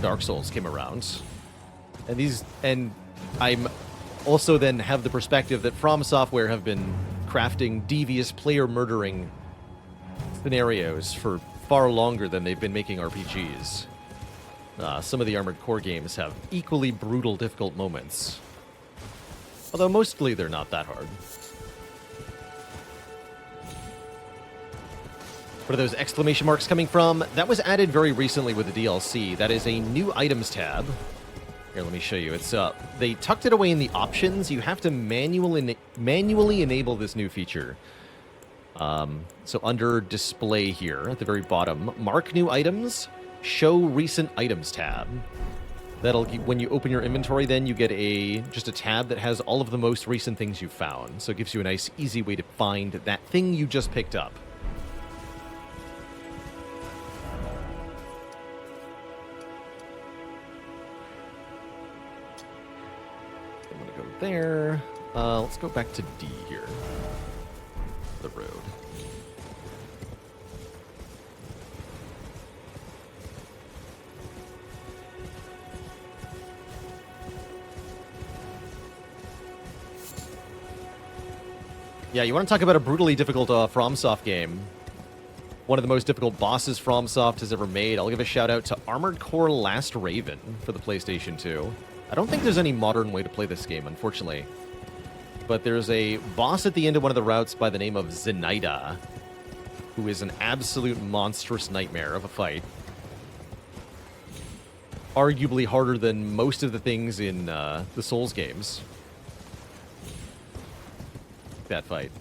Dark Souls came around. And I'm also then have the perspective that From Software have been crafting devious player murdering scenarios for far longer than they've been making RPGs. Some of the Armored Core games have equally brutal, difficult moments. Although mostly they're not that hard. What are those exclamation marks coming from? That was added very recently with the DLC. That is a new items tab. Here, let me show you. It's they tucked it away in the options. You have to manually enable this new feature. So under display here at the very bottom, mark new items, show recent items tab. That'll, when you open your inventory, then you get just a tab that has all of the most recent things you've found. So it gives you a nice, easy way to find that thing you just picked up. I'm gonna go there. Let's go back to D here. The road. Yeah, you want to talk about a brutally difficult FromSoft game. One of the most difficult bosses FromSoft has ever made. I'll give a shout out to Armored Core Last Raven for the PlayStation 2. I don't think there's any modern way to play this game, unfortunately. But there's a boss at the end of one of the routes by the name of Zenaida, who is an absolute monstrous nightmare of a fight. Arguably harder than most of the things in the Souls games. That fight.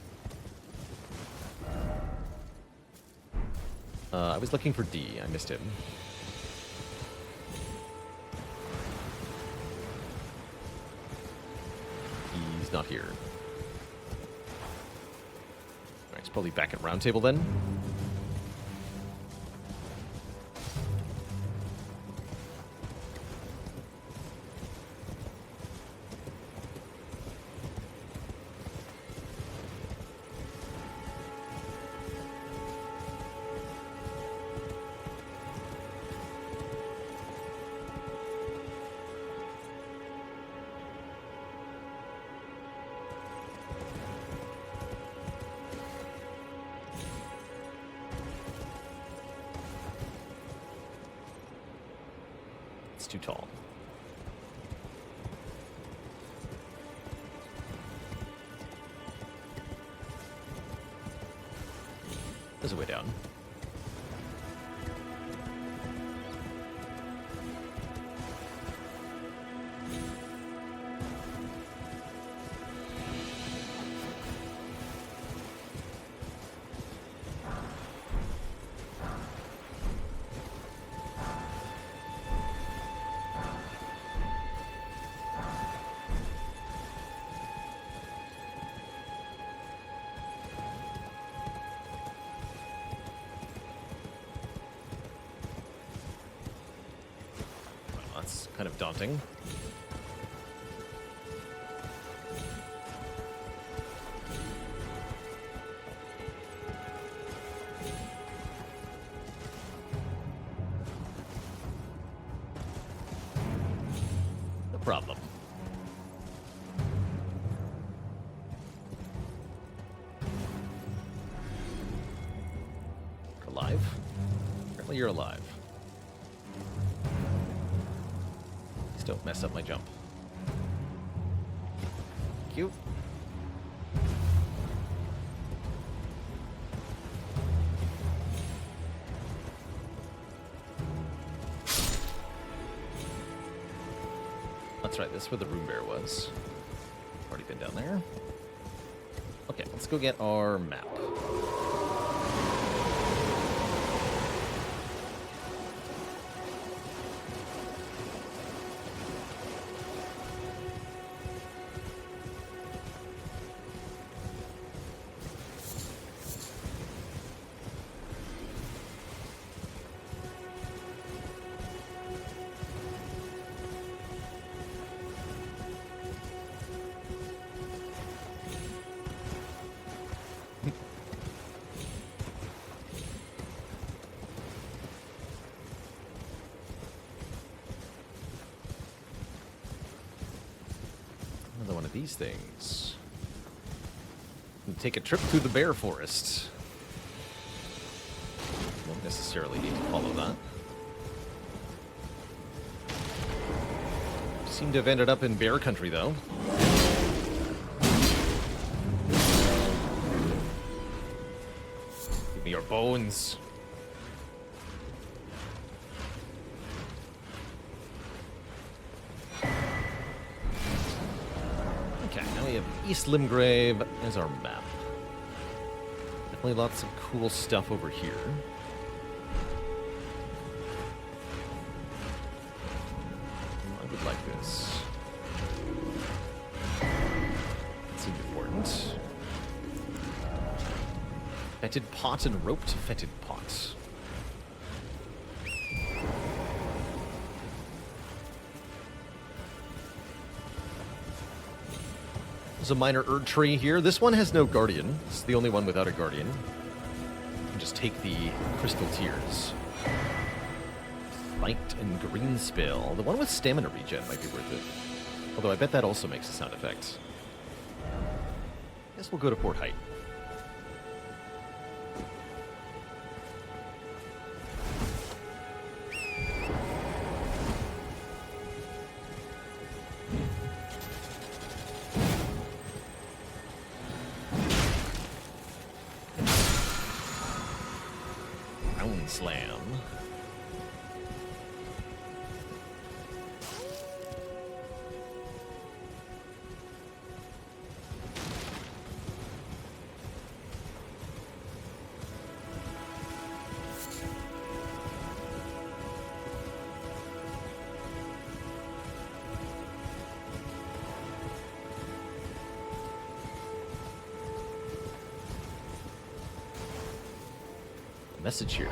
I was looking for D. I missed him. He's not here. Alright, he's probably back at round table then. Too tall. There's a way down. Kind of daunting. No problem. Alive. Well, you're alive. Please don't mess up my jump. Thank you. That's right, this is where the room bear was. Already been down there. Okay, let's go get our map. Another one of these things. And take a trip through the bear forest. Won't necessarily need to follow that. Seem to have ended up in bear country, though. Give me your bones. Okay, now we have East Limgrave as our map. Definitely lots of cool stuff over here. I would like this. That seemed important. Fetid pot and roped fetid pot. There's a minor Erd tree here. This one has no guardian. It's the only one without a guardian. You can just take the crystal tears. Light and green spill. The one with stamina regen might be worth it. Although I bet that also makes a sound effect. Guess we'll go to Port Height. Slam. Message here.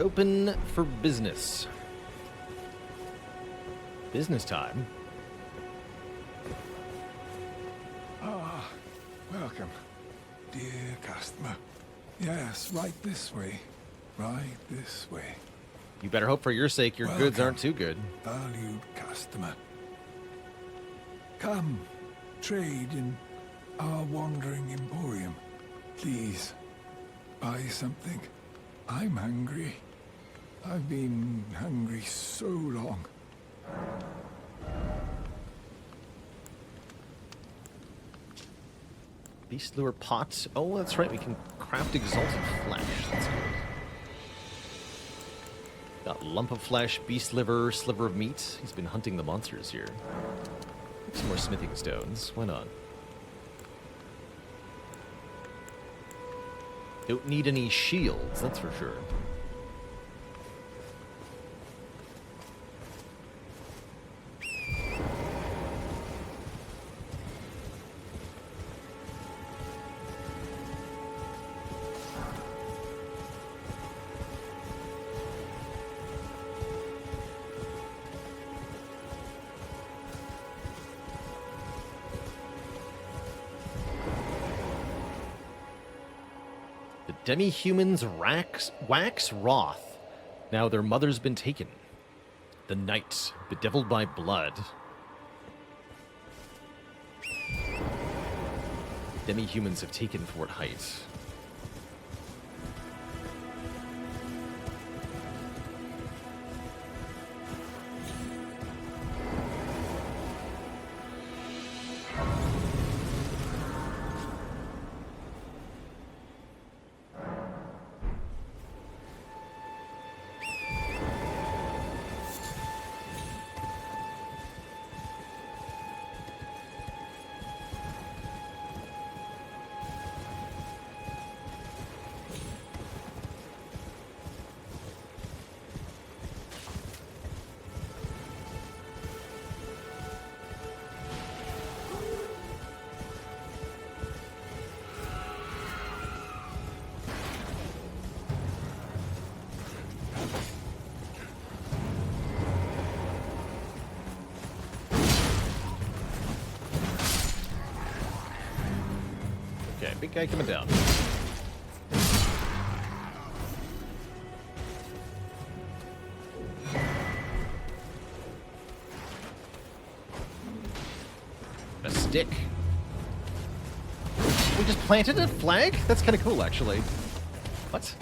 Open for business. Business time. Ah, welcome, dear customer. Yes, right this way. Right this way. You better hope for your sake your goods aren't too good. Valued customer. Come, trade in our wandering emporium. Please, buy something. I'm hungry. I've been hungry so long. Beast lure pot. Oh, that's right. We can craft exalted flesh. That's good. Got lump of flesh, beast liver, sliver of meat. He's been hunting the monsters here. Some more smithing stones. Why not? Don't need any shields, that's for sure. Demi-humans wax wroth. Now their mother's been taken. The night, bedeviled by blood. Demi-humans have taken Fort Height. big guy coming down. A stick. We just planted a flag? That's kind of cool, actually. What?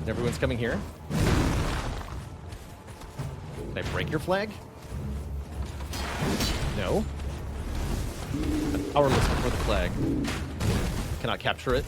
Everyone's coming here? Can I break your flag? No. I'm powerless before the flag. Cannot capture it.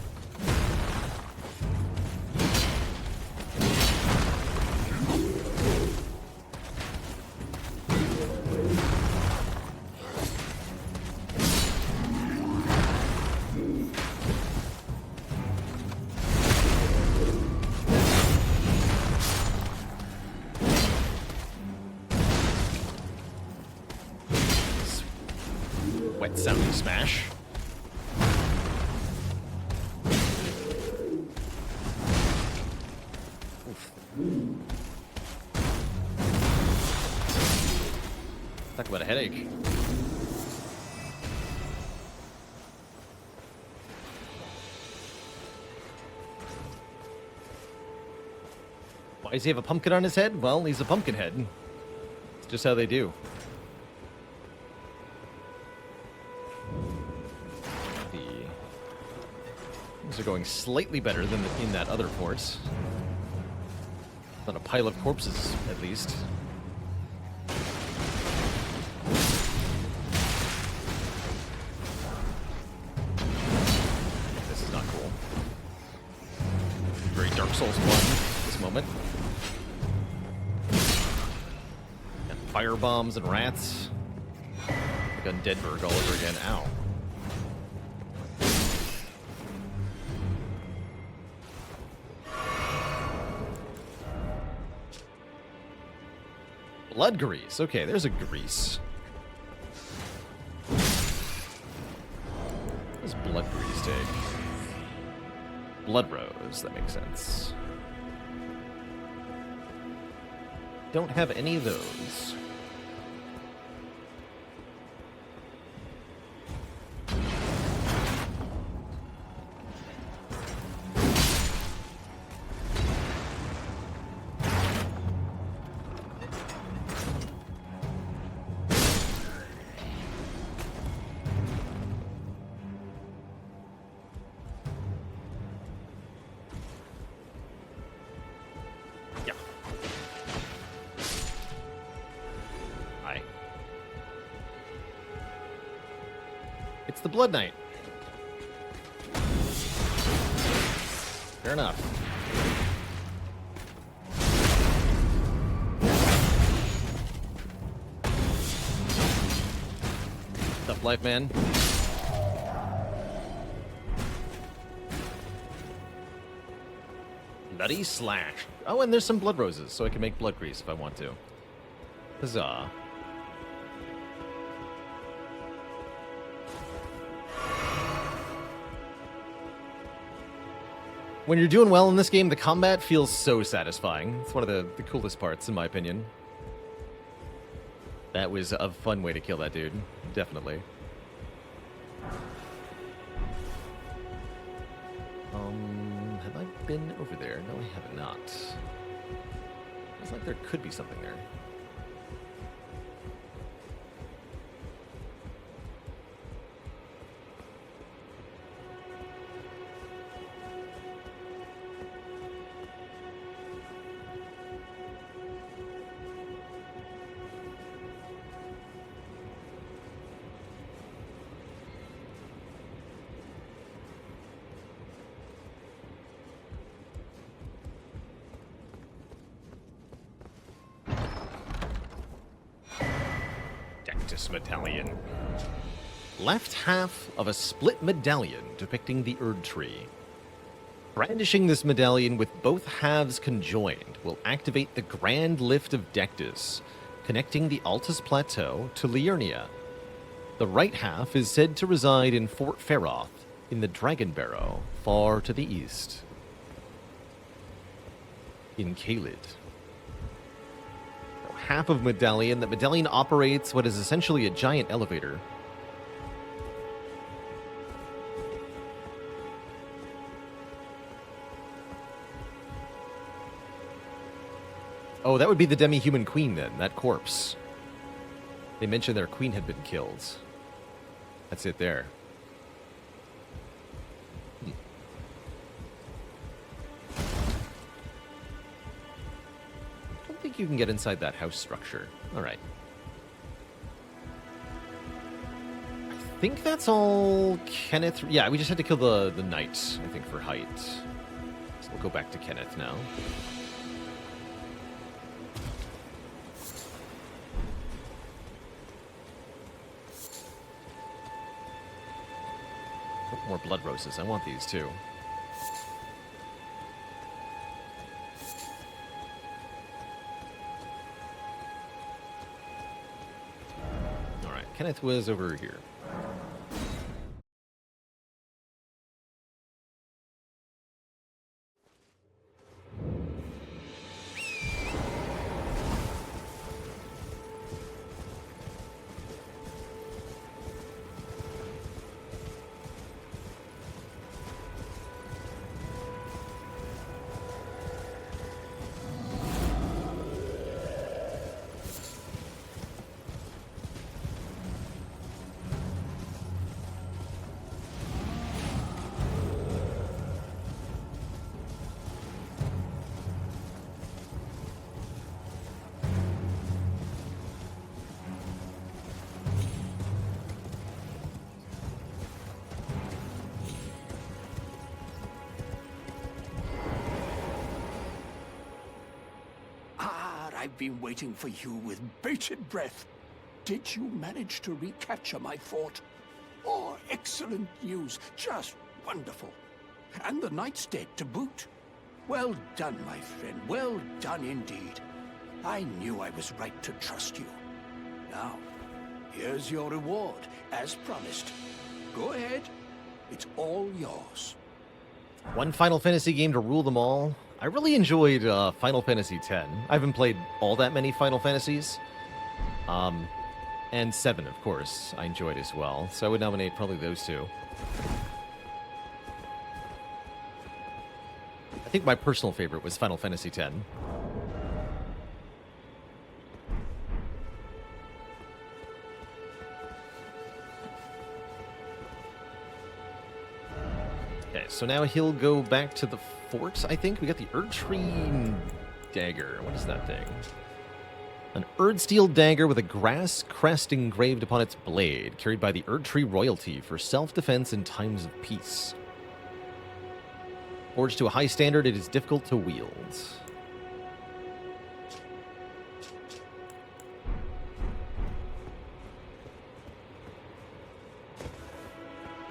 Wet sounding smash. Oof. Talk about a headache. Why does he have a pumpkin on his head? Well, he's a pumpkin head. It's just how they do. Things are going slightly better than in that other fort. On a pile of corpses, at least. This is not cool. Very Dark Souls 1 at this moment. And fire bombs and rats. Like Undeadburg all over again. Ow. Blood grease. Okay, there's a grease. What does blood grease take? Blood rose. That makes sense. Don't have any of those. It's the Blood Knight. Fair enough. Tough life, man. Bloody slash. Oh, and there's some blood roses, so I can make blood grease if I want to. Huzzah. When you're doing well in this game, the combat feels so satisfying. It's one of the coolest parts, in my opinion. That was a fun way to kill that dude. Definitely. Have I been over there? No, I have not. It's like there could be something there. Medallion. Left half of a split medallion depicting the Erd Tree. Brandishing this medallion with both halves conjoined will activate the Grand Lift of Dectus, connecting the Altus Plateau to Liurnia. The right half is said to reside in Fort Feroth, in the Dragon Barrow, far to the east. In Caelid. Half of medallion. That medallion operates what is essentially a giant elevator. Oh, that would be the demi-human queen then, that corpse. They mentioned their queen had been killed. That's it there. I don't think you can get inside that house structure. All right. I think that's all Kenneth... Yeah, we just had to kill the knight, I think, for height. So we'll go back to Kenneth now. Oh, more blood roses. I want these, too. All right, Kenneth was over here. I've been waiting for you with bated breath. Did you manage to recapture my fort? Oh, excellent news. Just wonderful. And the knight's dead to boot. Well done, my friend. Well done indeed. I knew I was right to trust you. Now, here's your reward, as promised. Go ahead. It's all yours. One Final Fantasy game to rule them all. I really enjoyed Final Fantasy X. I haven't played all that many Final Fantasies. And 7, of course, I enjoyed as well. So I would nominate probably those two. I think my personal favorite was Final Fantasy X. Okay, so now he'll go back to the fort, I think. We got the Erdtree dagger. What is that thing? An Erdsteel dagger with a grass crest engraved upon its blade, carried by the Erdtree royalty for self-defense in times of peace. Forged to a high standard, it is difficult to wield.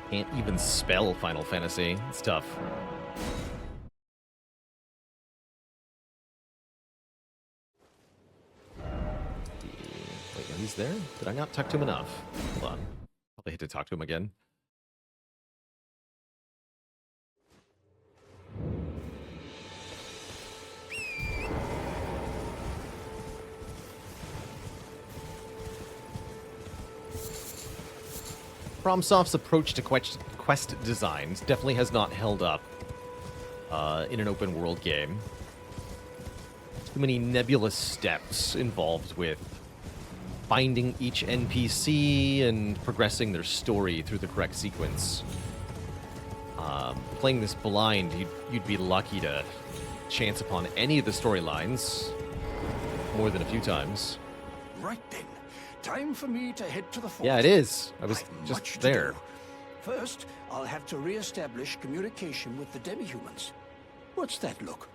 Can't even spell Final Fantasy. It's tough. Wait, he's there? Did I not talk to him enough? Hold on. Probably had to talk to him again. FromSoft's approach to quest designs definitely has not held up in an open world game. Too many nebulous steps involved with finding each NPC and progressing their story through the correct sequence. Playing this blind, you'd be lucky to chance upon any of the storylines more than a few times. Right then. Time for me to head to the fort. Yeah, it is. I was I've just much to there. do. First, I'll have to re-establish communication with the demi-humans. What's that look?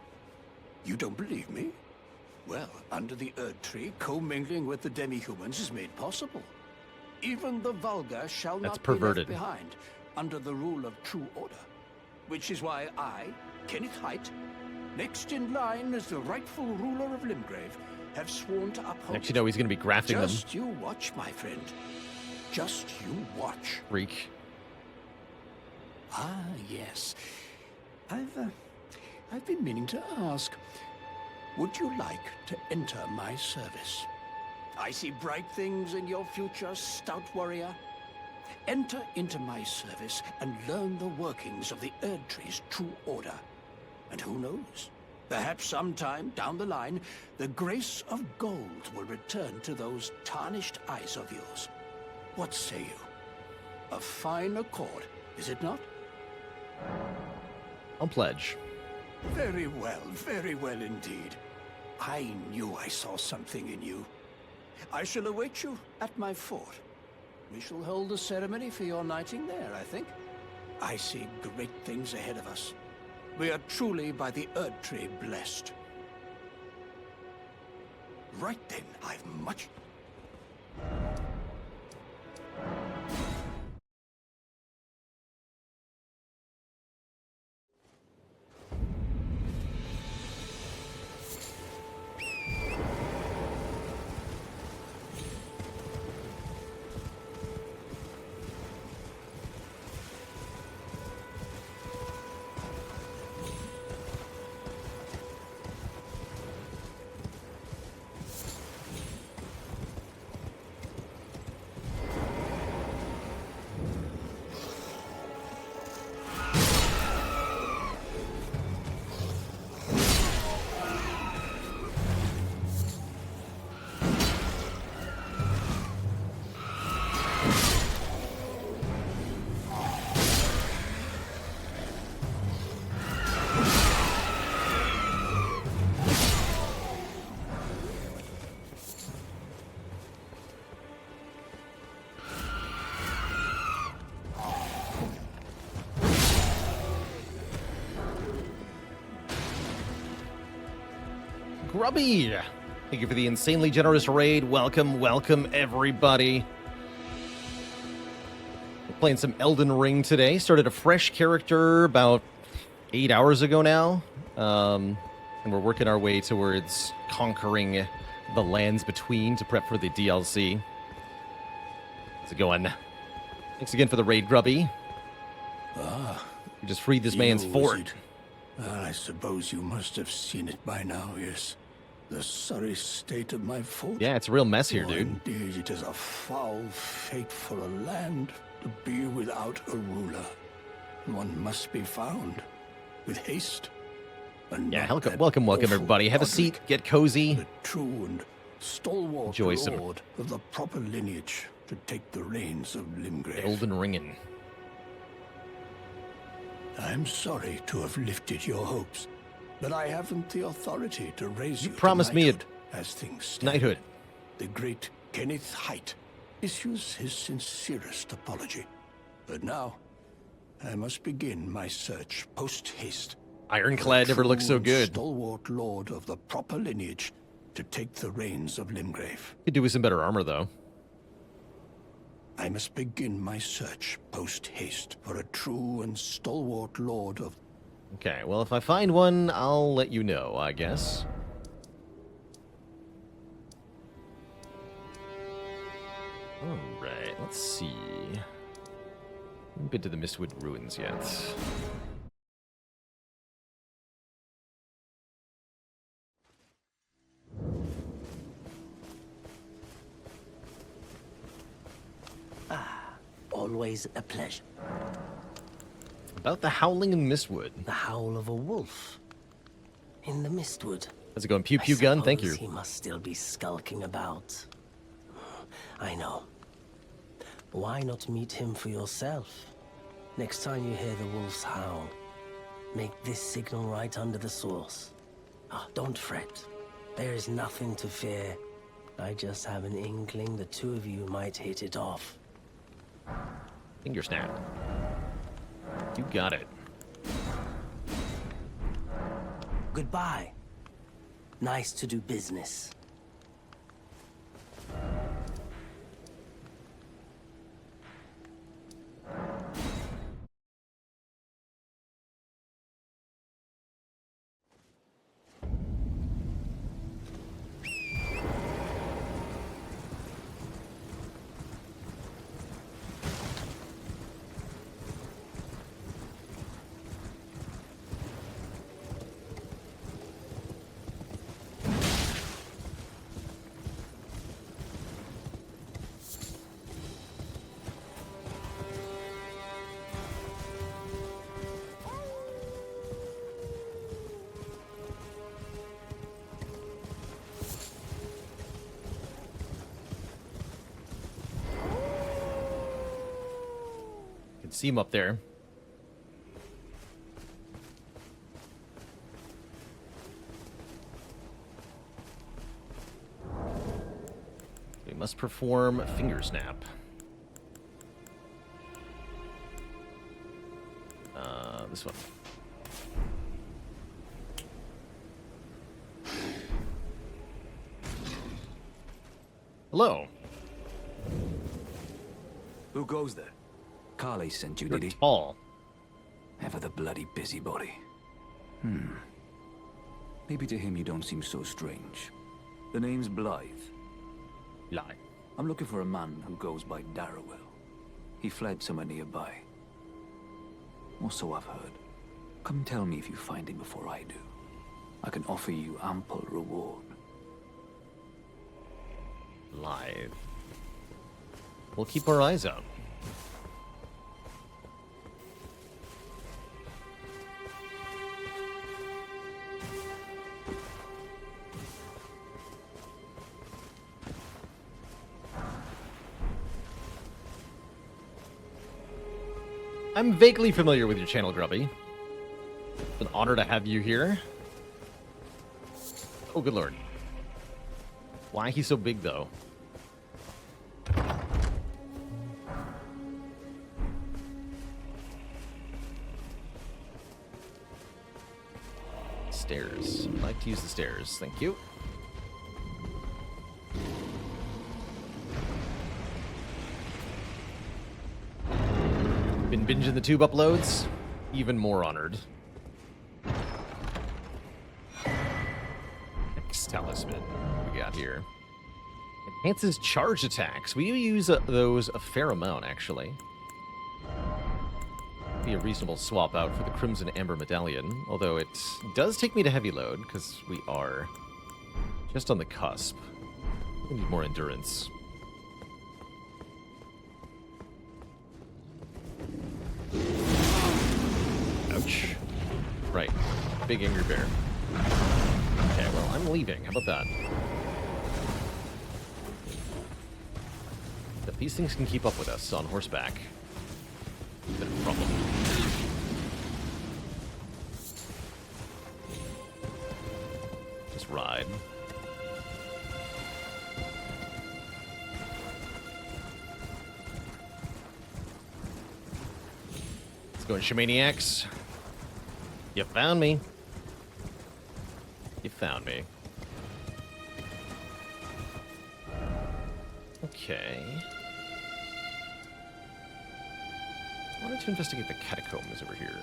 You don't believe me? Well, under the Erdtree, commingling with the demi-humans is made possible. Even the vulgar shall That's not perverted. be left behind under the rule of true order. Which is why I, Kenneth Haight, next in line as the rightful ruler of Limgrave, have sworn to uphold. Next you know he's going to be grafting them. Just you watch, my friend. Just you watch. Freak. Ah, yes. I've been meaning to ask. Would you like to enter my service? I see bright things in your future, stout warrior. Enter into my service and learn the workings of the Erdtree's true order. And who knows? Perhaps sometime down the line, the grace of gold will return to those tarnished eyes of yours. What say you? A fine accord, is it not? I'll pledge. Very well indeed. I knew I saw something in you. I shall await you at my fort. We shall hold a ceremony for your knighting there, I think. I see great things ahead of us. We are truly by the Erd Tree blessed. Right then, I've much... Grubby! Thank you for the insanely generous raid. Welcome, welcome, everybody. We're playing some Elden Ring today. Started a fresh character about 8 hours ago now. And we're working our way towards conquering the lands between to prep for the DLC. How's it going? Thanks again for the raid, Grubby. We just freed this man's fort. I suppose you must have seen it by now, yes. The sorry state of my fort. Yeah, it's a real mess here, Oh, dude. Indeed, it is a foul fate for a land to be without a ruler. One must be found with haste. And Yeah, not that welcome, awful everybody. Have a seat, Godric, get cozy. the true and stalwart Enjoy some lord of the proper lineage to take the reins of Limgrave. Elden Ringing. I'm sorry to have lifted your hopes, but I haven't the authority to raise you. promised to me a knighthood as things stand. knighthood. The great Kenneth Height issues his sincerest apology. But now, I must begin my search post-haste. Ironclad never looked so good. Stalwart lord of the proper lineage to take the reins of Limgrave. Could do with some better armor, though. I must begin my search post-haste for a true and stalwart lord of... Okay, well, if I find one, I'll let you know, I guess. Alright, let's see. Haven't been to the Mistwood Ruins yet. Always a pleasure. About the Howling in Mistwood. The howl of a wolf in the Mistwood. How's it going? Pew I pew gun, thank you. suppose he must still be skulking about. I know. Why not meet him for yourself? Next time you hear the wolf's howl, make this signal right under the source. Don't fret. There is nothing to fear. I just have an inkling the two of you might hit it off. Finger snap. You got it. Goodbye. Nice to do business. can see him up there. We must perform finger snap. This one. Hello. Who goes there? Carly sent you, You're did he? tall. Ever the bloody busybody. Maybe to him you don't seem so strange. The name's Blythe. Lie. I'm looking for a man who goes by Darrowell. He fled somewhere nearby. Or so I've heard. Come tell me if you find him before I do. I can offer you ample reward. Live. We'll keep our eyes out. I'm vaguely familiar with your channel, Grubby. It's an honor to have you here. Oh, good lord. Why he's so big, though? Stairs. I'd like to use the stairs. Thank you. Been binging the tube uploads. Even more honored. Next talisman. What we got here? Enhances charge attacks. We use those a fair amount, actually. Be a reasonable swap out for the Crimson Amber Medallion, although it does take me to heavy load, because we are just on the cusp. We need more endurance. Ouch. Right. Big angry bear. Okay, well, I'm leaving. How about that? If these things can keep up with us on horseback, bit of a problem. Just ride. Let's go in Shamaniacs. You found me. You found me. Okay. I wanted to investigate the catacombs over here.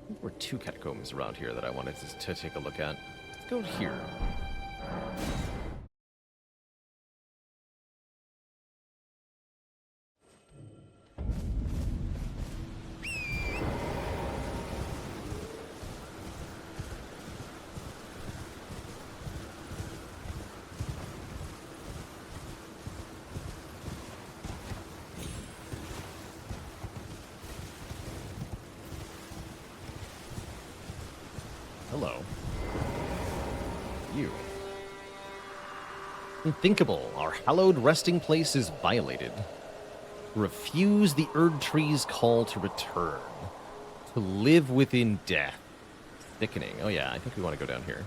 There were 2 catacombs around here that I wanted to take a look at. Let's go here. Hello. You. Unthinkable. Our hallowed resting place is violated. Refuse the Erd Tree's call to return. To live within death. Thickening. Oh yeah, I think we want to go down here.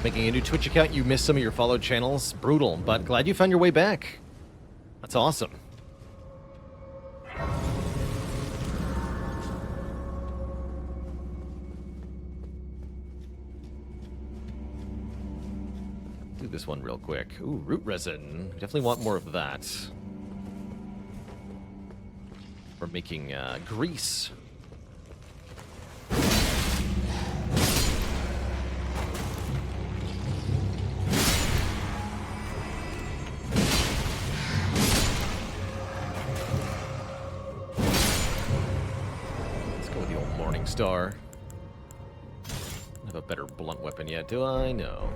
Making a new Twitch account, you missed some of your followed channels. Brutal, but glad you found your way back. That's awesome. Do this one real quick. Ooh, root resin. Definitely want more of that. We're making grease. Star. I have a better blunt weapon yet, do I? No.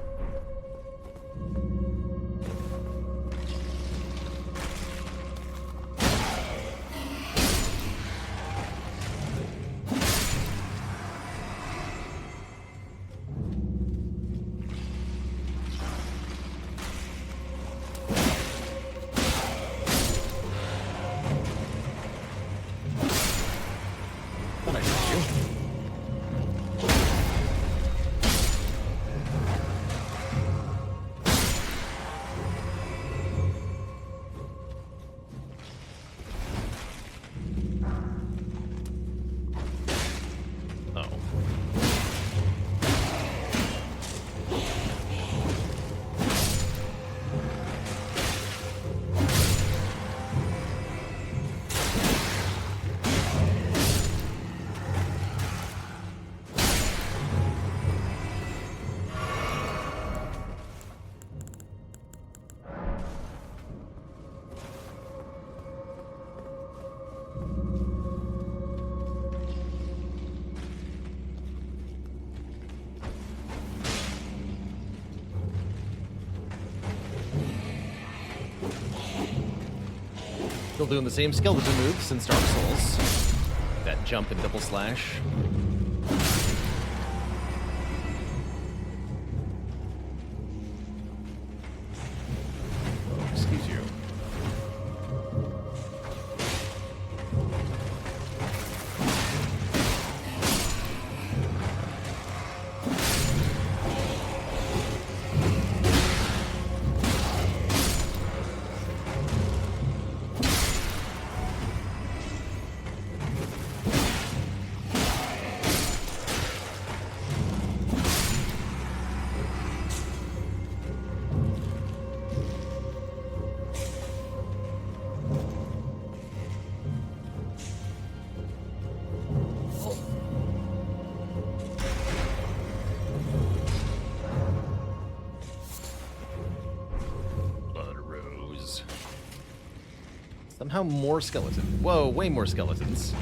Still doing the same skeleton moves since Dark Souls. That jump and double slash. Oh, excuse you. Somehow more skeletons. Whoa, way more skeletons.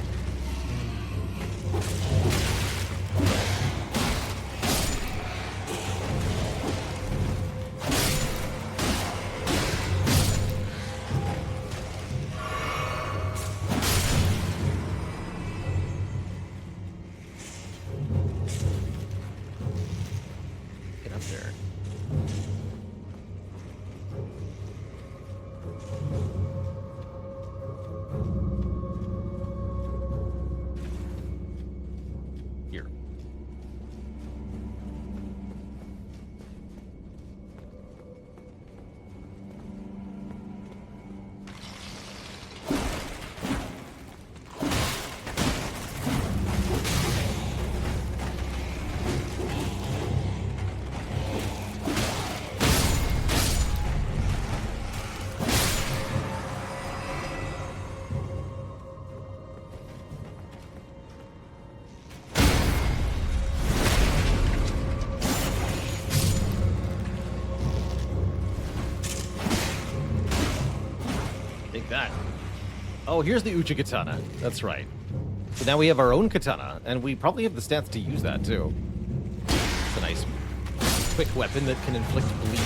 Get up there. Here. Take that. Oh, here's the Uchi Katana. That's right. So now we have our own katana, and we probably have the stats to use that, too. It's a nice, quick weapon that can inflict bleed.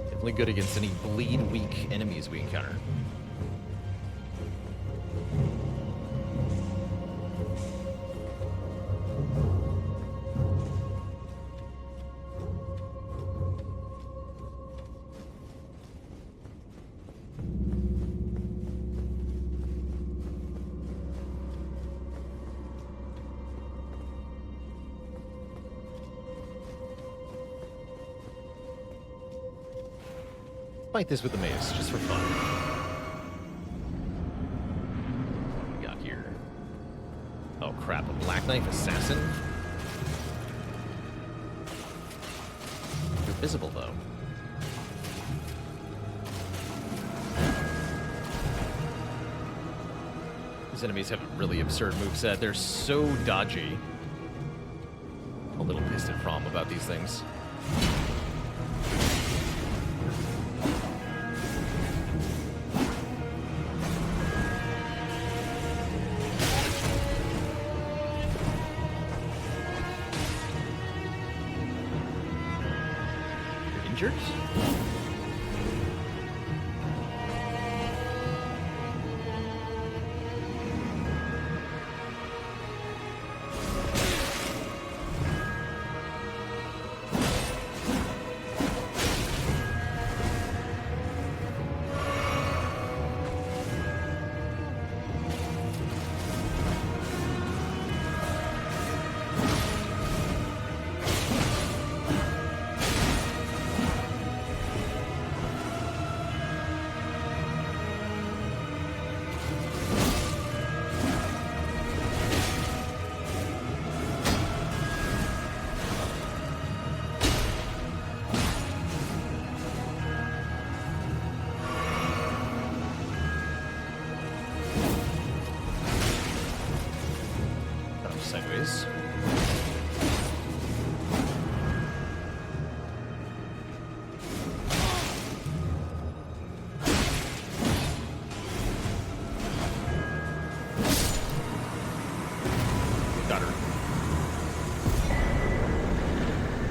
Definitely good against any bleed-weak enemies we encounter. Fight this with the mace, just for fun. What we got here? Oh crap, a Black Knife Assassin? You're visible, though. These enemies have a really absurd moveset. They're so dodgy. I'm a little pissed at Prom about these things. Injured? Sideways. Got her.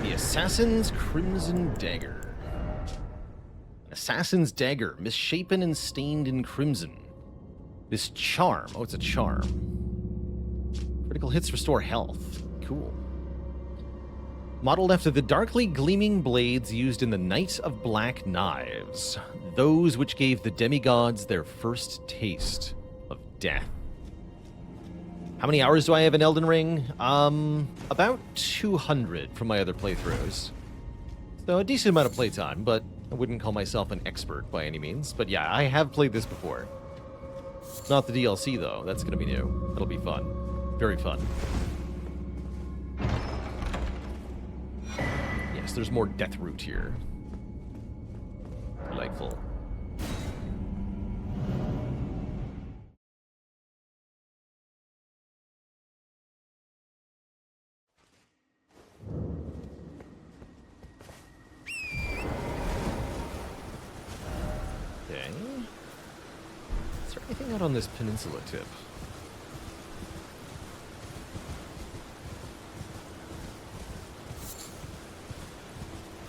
The Assassin's Crimson Dagger. An Assassin's Dagger, misshapen and stained in crimson. This charm. Oh, it's a charm. Critical hits restore health. Cool. Modeled after the darkly gleaming blades used in the Night of Black Knives. Those which gave the demigods their first taste of death. How many hours do I have in Elden Ring? About 200 from my other playthroughs. So a decent amount of playtime, but I wouldn't call myself an expert by any means. But yeah, I have played this before. Not the DLC, though. That's going to be new. That'll be fun. Very fun. Yes, there's more death root here. Delightful. Okay. Is there anything out on this peninsula tip?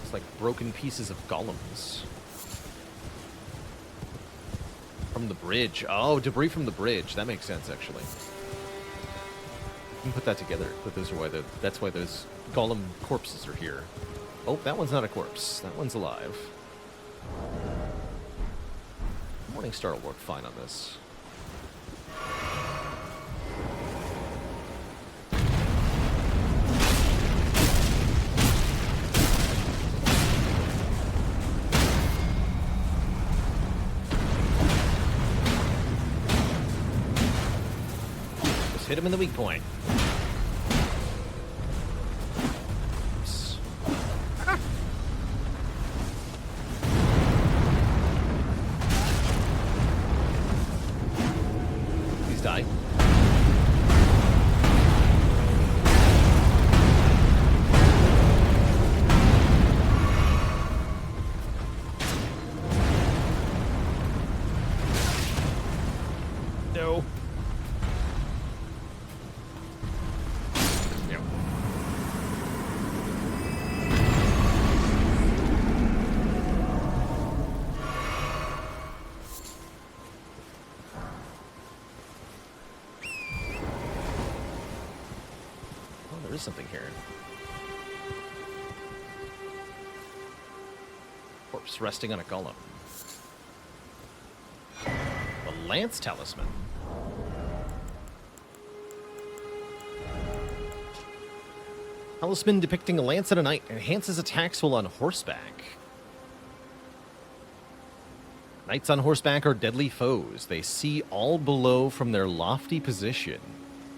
It's like broken pieces of golems. From the bridge. Oh, debris from the bridge. That makes sense, actually. You can put that together. But those are why that's why those golem corpses are here. Oh, that one's not a corpse. That one's alive. Morningstar will work fine on this. Just hit him in the weak point. Oops. Please die. No. No. Oh, there is something here. Corpse resting on a golem. The Lance Talisman. Talisman depicting a lance and a knight enhances attacks while on horseback. Knights on horseback are deadly foes. They see all below from their lofty position,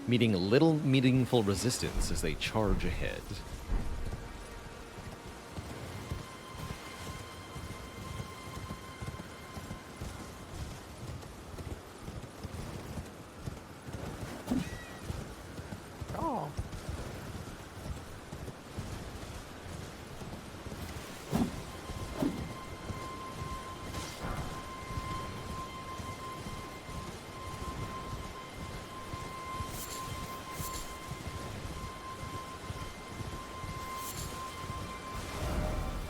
meeting little meaningful resistance as they charge ahead. Oh.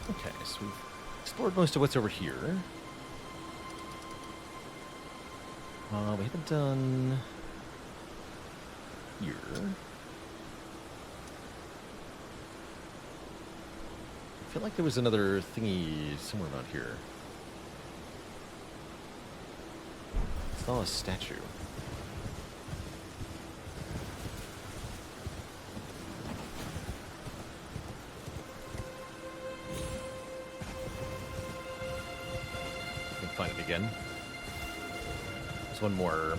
Okay, so we've explored most of what's over here. We haven't done here. I feel like there was another thingy somewhere around here. I saw a statue. I can find it again. There's one more.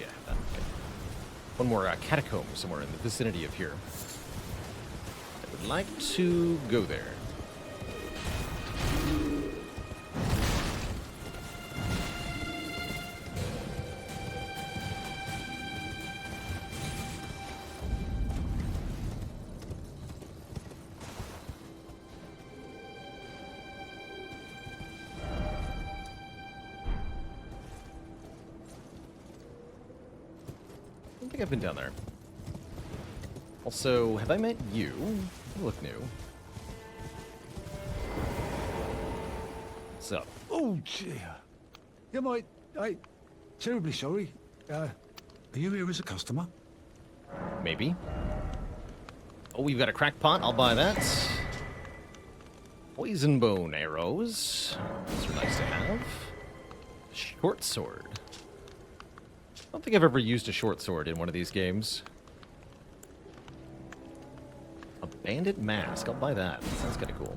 Yeah, okay. One more catacomb somewhere in the vicinity of here. I would like to go there. I don't think I've been down there. Also, have I met you? You look new. What's up? Oh, dear. Yeah, I terribly sorry. Are you here as a customer? Maybe. Oh, we've got a crack pot. I'll buy that. Poison bone arrows. Those are nice to have. Short sword. I don't think I've ever used a short sword in one of these games. A bandit mask. I'll buy that. That sounds kind of cool.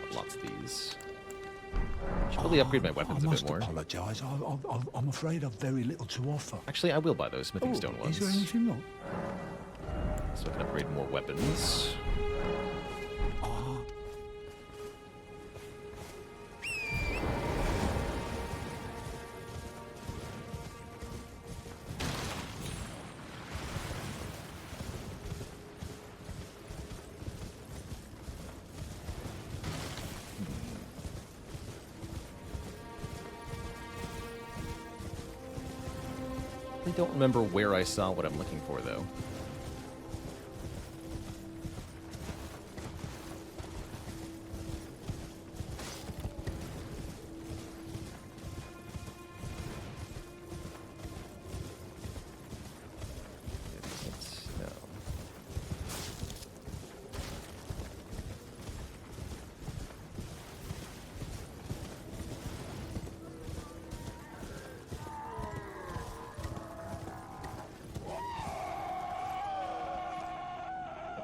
Got lots of these. Should probably upgrade my weapons a bit more. I must apologise. I'm afraid I've very little to offer. Actually, I will buy those smithing stone ones. Is there anything wrong? So I can upgrade more weapons. I don't remember where I saw what I'm looking for, though. No.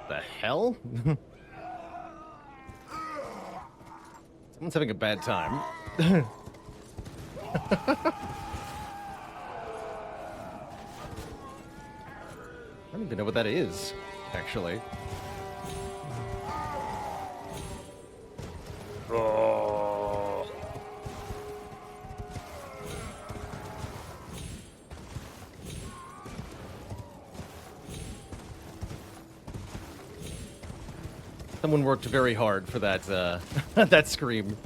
The hell? Someone's having a bad time. I don't even know what that is, actually. Oh. Someone worked very hard for that, that scream.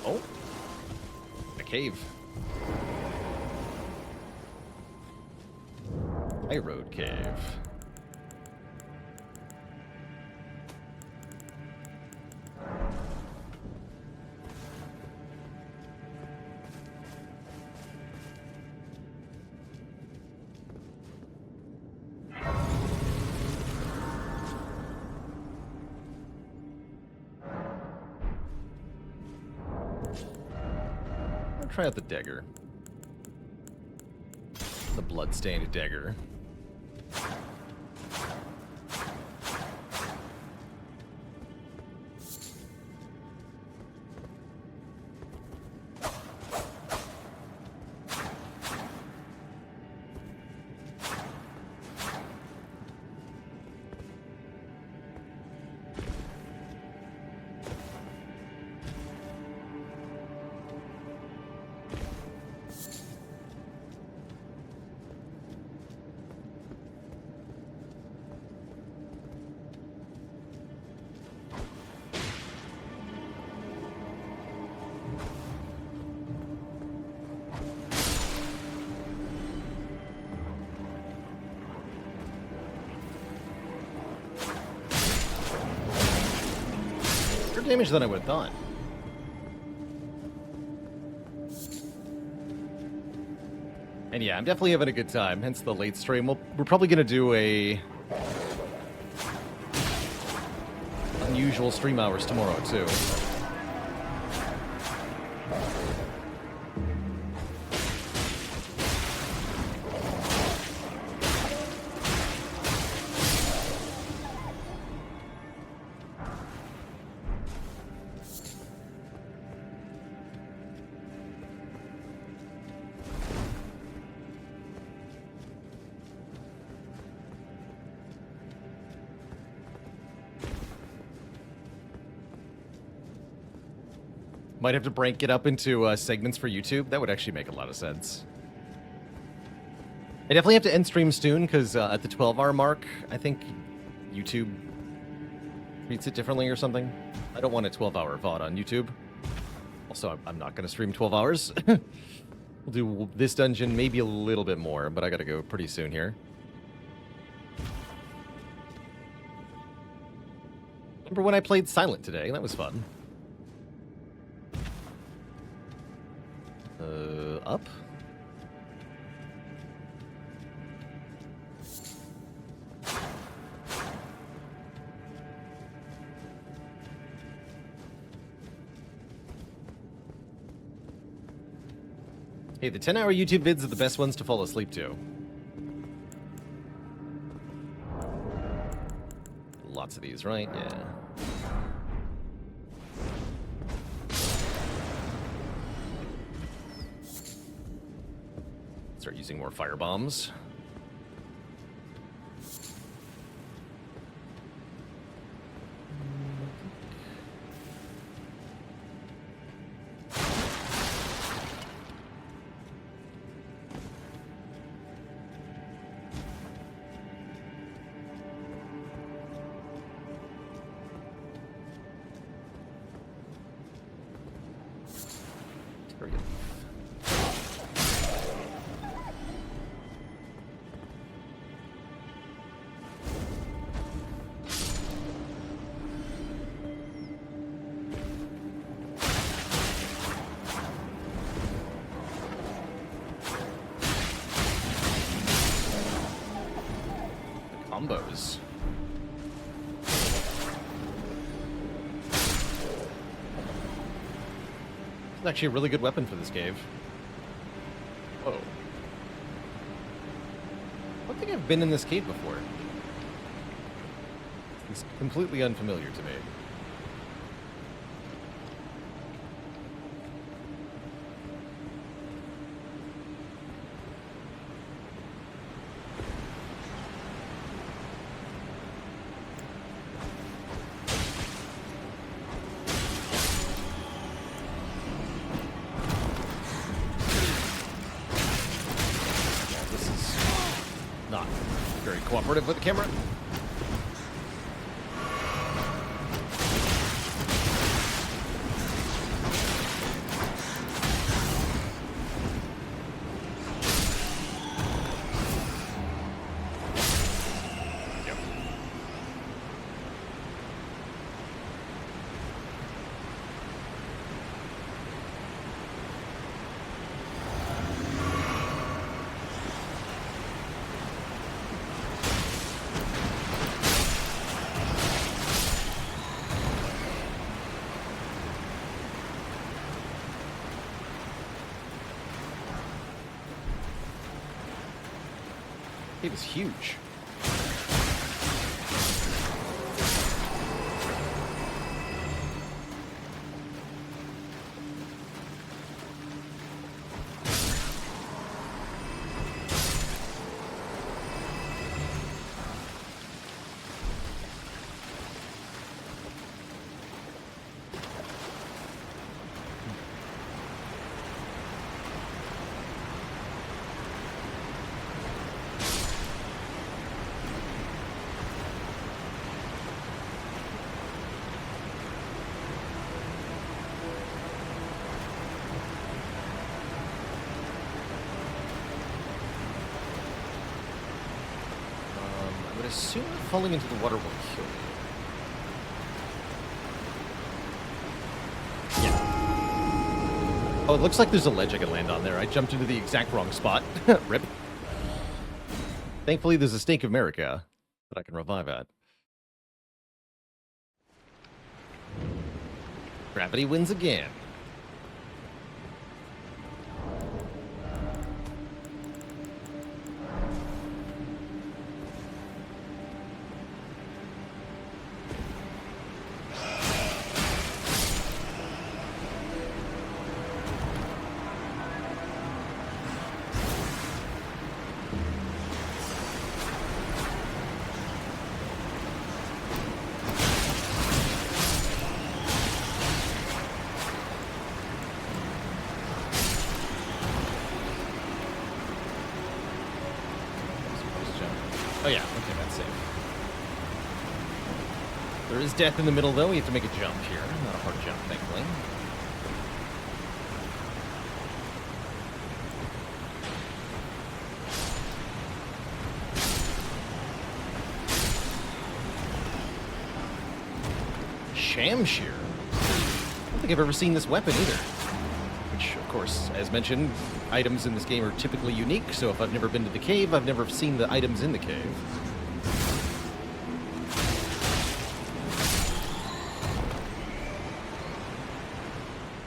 Oh, a cave. High Road Cave. I'll try out the dagger. The bloodstained dagger. More damage than I would have thought. And yeah, I'm definitely having a good time, hence the late stream. We're probably going to do a unusual stream hours tomorrow, too. Might have to break it up into segments for YouTube. That would actually make a lot of sense. I definitely have to end stream soon, because at the 12-hour mark, I think YouTube treats it differently or something. I don't want a 12-hour VOD on YouTube. Also, I'm not going to stream 12 hours. We'll do this dungeon, maybe a little bit more, but I got to go pretty soon here. Remember when I played Silent today? That was fun. Up? Hey, the 10-hour YouTube vids are the best ones to fall asleep to. Lots of these, right? Yeah. Start using more fire bombs. Combos. It's actually a really good weapon for this cave. Whoa. I don't think I've been in this cave before. It's completely unfamiliar to me. Cooperative with the camera. Yep. It is huge. I assume falling into the water will kill you. Yeah. Oh, it looks like there's a ledge I can land on there. I jumped into the exact wrong spot. Rip. Thankfully, there's a Stake of America that I can revive at. Gravity wins again. Oh yeah, okay, that's safe. There is death in the middle, though. We have to make a jump here. Not a hard jump, thankfully. Shamshir? I don't think I've ever seen this weapon either. Which, of course, as mentioned, items in this game are typically unique, so if I've never been to the cave, I've never seen the items in the cave.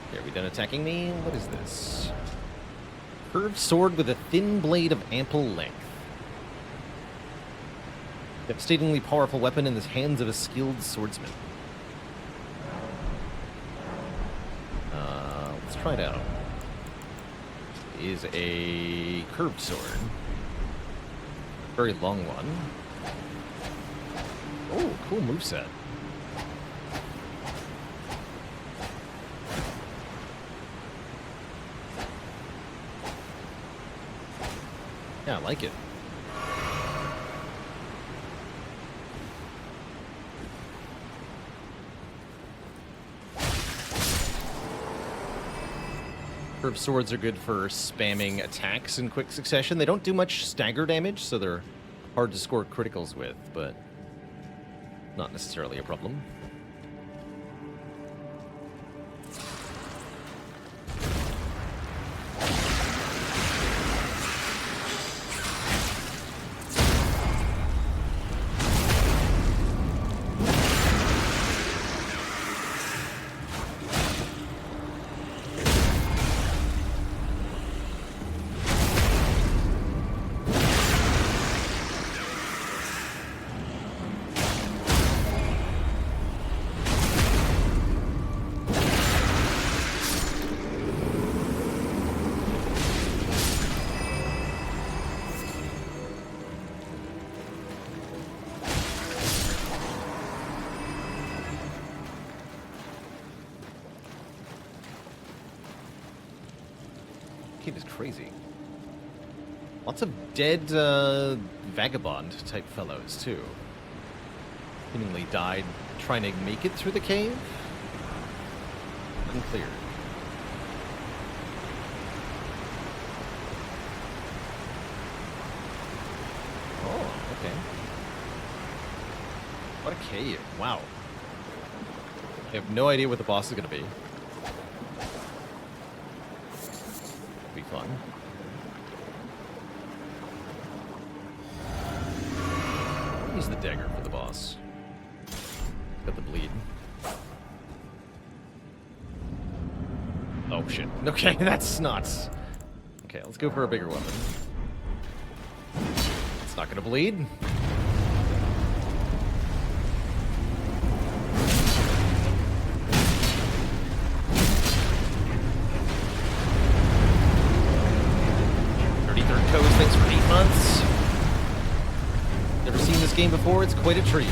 Okay, are we done attacking me? What is this? Curved sword with a thin blade of ample length. Devastatingly powerful weapon in the hands of a skilled swordsman. Let's try it out. Is a curved sword. Very long one. Oh, cool moveset. Yeah, I like it. Curved swords are good for spamming attacks in quick succession. They don't do much stagger damage, so they're hard to score criticals with, but not necessarily a problem. Is crazy. Lots of dead vagabond type fellows too. Seemingly died trying to make it through the cave. Unclear. Oh, okay. What a cave! Wow. I have no idea what the boss is going to be. Fun. Use the dagger for the boss. Got the bleed. Oh shit. Okay, that's nuts. Okay, let's go for a bigger weapon. It's not gonna bleed. Thanks for 8 months. Never seen this game before. It's quite a treat.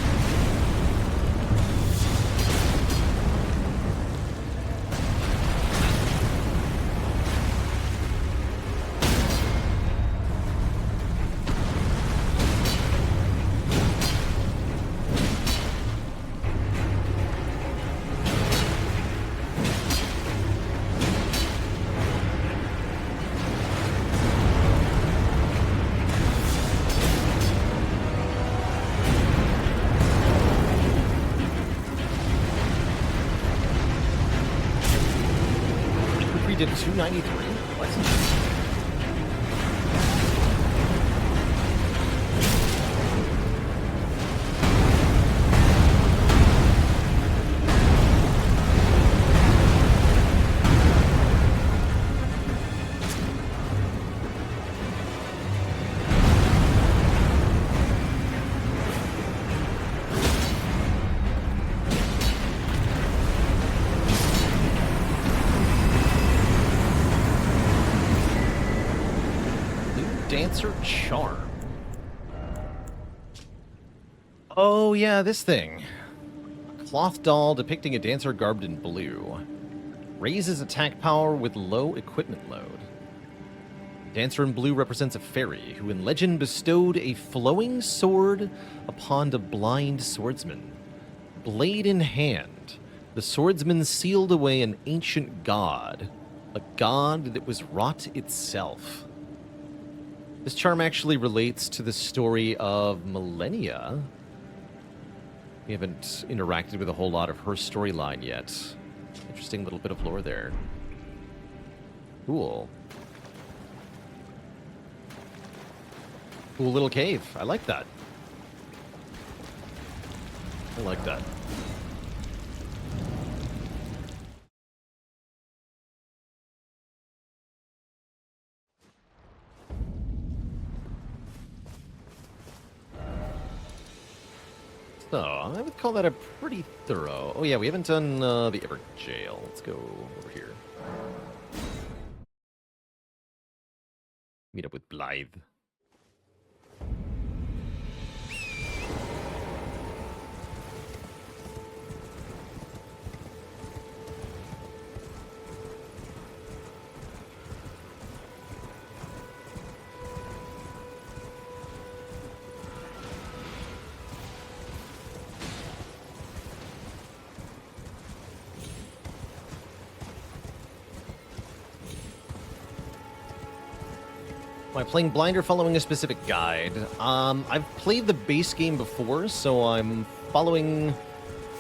Did 293? What? Dancer Charm. Oh yeah, this thing. A cloth doll depicting a dancer garbed in blue. Raises attack power with low equipment load. Dancer in blue represents a fairy who in legend bestowed a flowing sword upon a blind swordsman. Blade in hand, the swordsman sealed away an ancient god, a god that was rot itself. This charm actually relates to the story of Millennia. We haven't interacted with a whole lot of her storyline yet. Interesting little bit of lore there. Cool. Cool little cave. I like that. I like that. So, I would call that a pretty thorough... Oh yeah, we haven't done the Ever Jail. Let's go over here. Meet up with Blythe. Am I playing blind or following a specific guide? I've played the base game before, so I'm following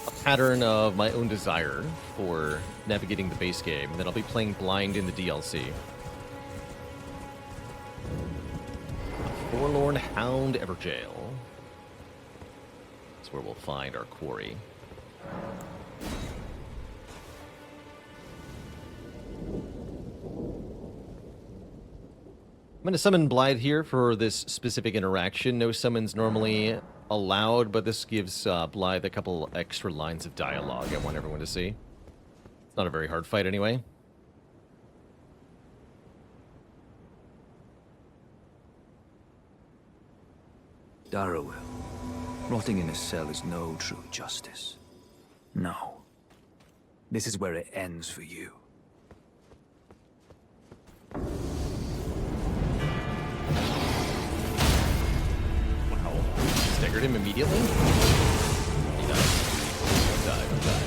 a pattern of my own desire for navigating the base game. Then I'll be playing blind in the DLC. Forlorn Hound Everjail. That's where we'll find our quarry. I'm going to summon Blythe here for this specific interaction. No summons normally allowed, but this gives Blythe a couple extra lines of dialogue I want everyone to see. It's not a very hard fight anyway. Darrowell, rotting in a cell is no true justice. No. This is where it ends for you. Staggered him immediately. He died. Don't die, don't die.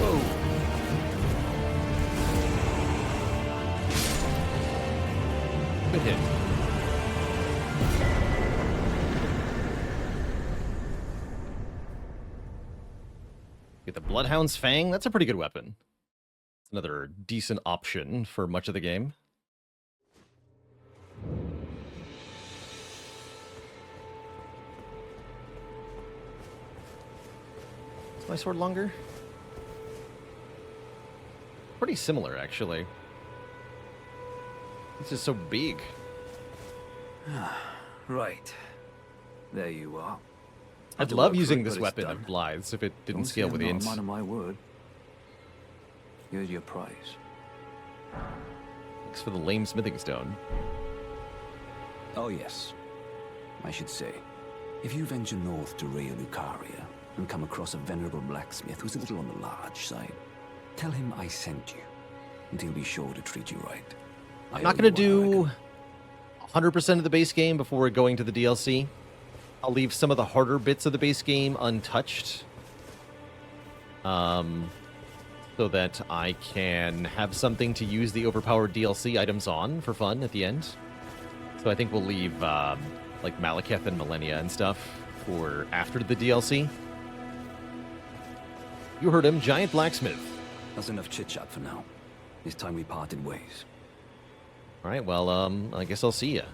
Whoa. Good hit. Get the Bloodhound's Fang. That's a pretty good weapon. It's another decent option for much of the game. Is my sword longer? Pretty similar, actually. This is so big. Right. There you are. I'd love using this weapon of Blythe's if it didn't scale with the int. I'm not a man of my word. Here's your prize. Thanks for the lame smithing stone. Oh yes. I should say, if you venture north to Rea Lucaria and come across a venerable blacksmith who's a little on the large side, tell him I sent you, and he'll be sure to treat you right. I'm not going to do 100% of the base game before going to the DLC. I'll leave some of the harder bits of the base game untouched. So that I can have something to use the overpowered DLC items on for fun at the end. So I think we'll leave, like, Malekith and Millennia and stuff for after the DLC. You heard him, Giant Blacksmith. That's enough chit-chat for now. It's time we parted ways. Alright, well, I guess I'll see ya.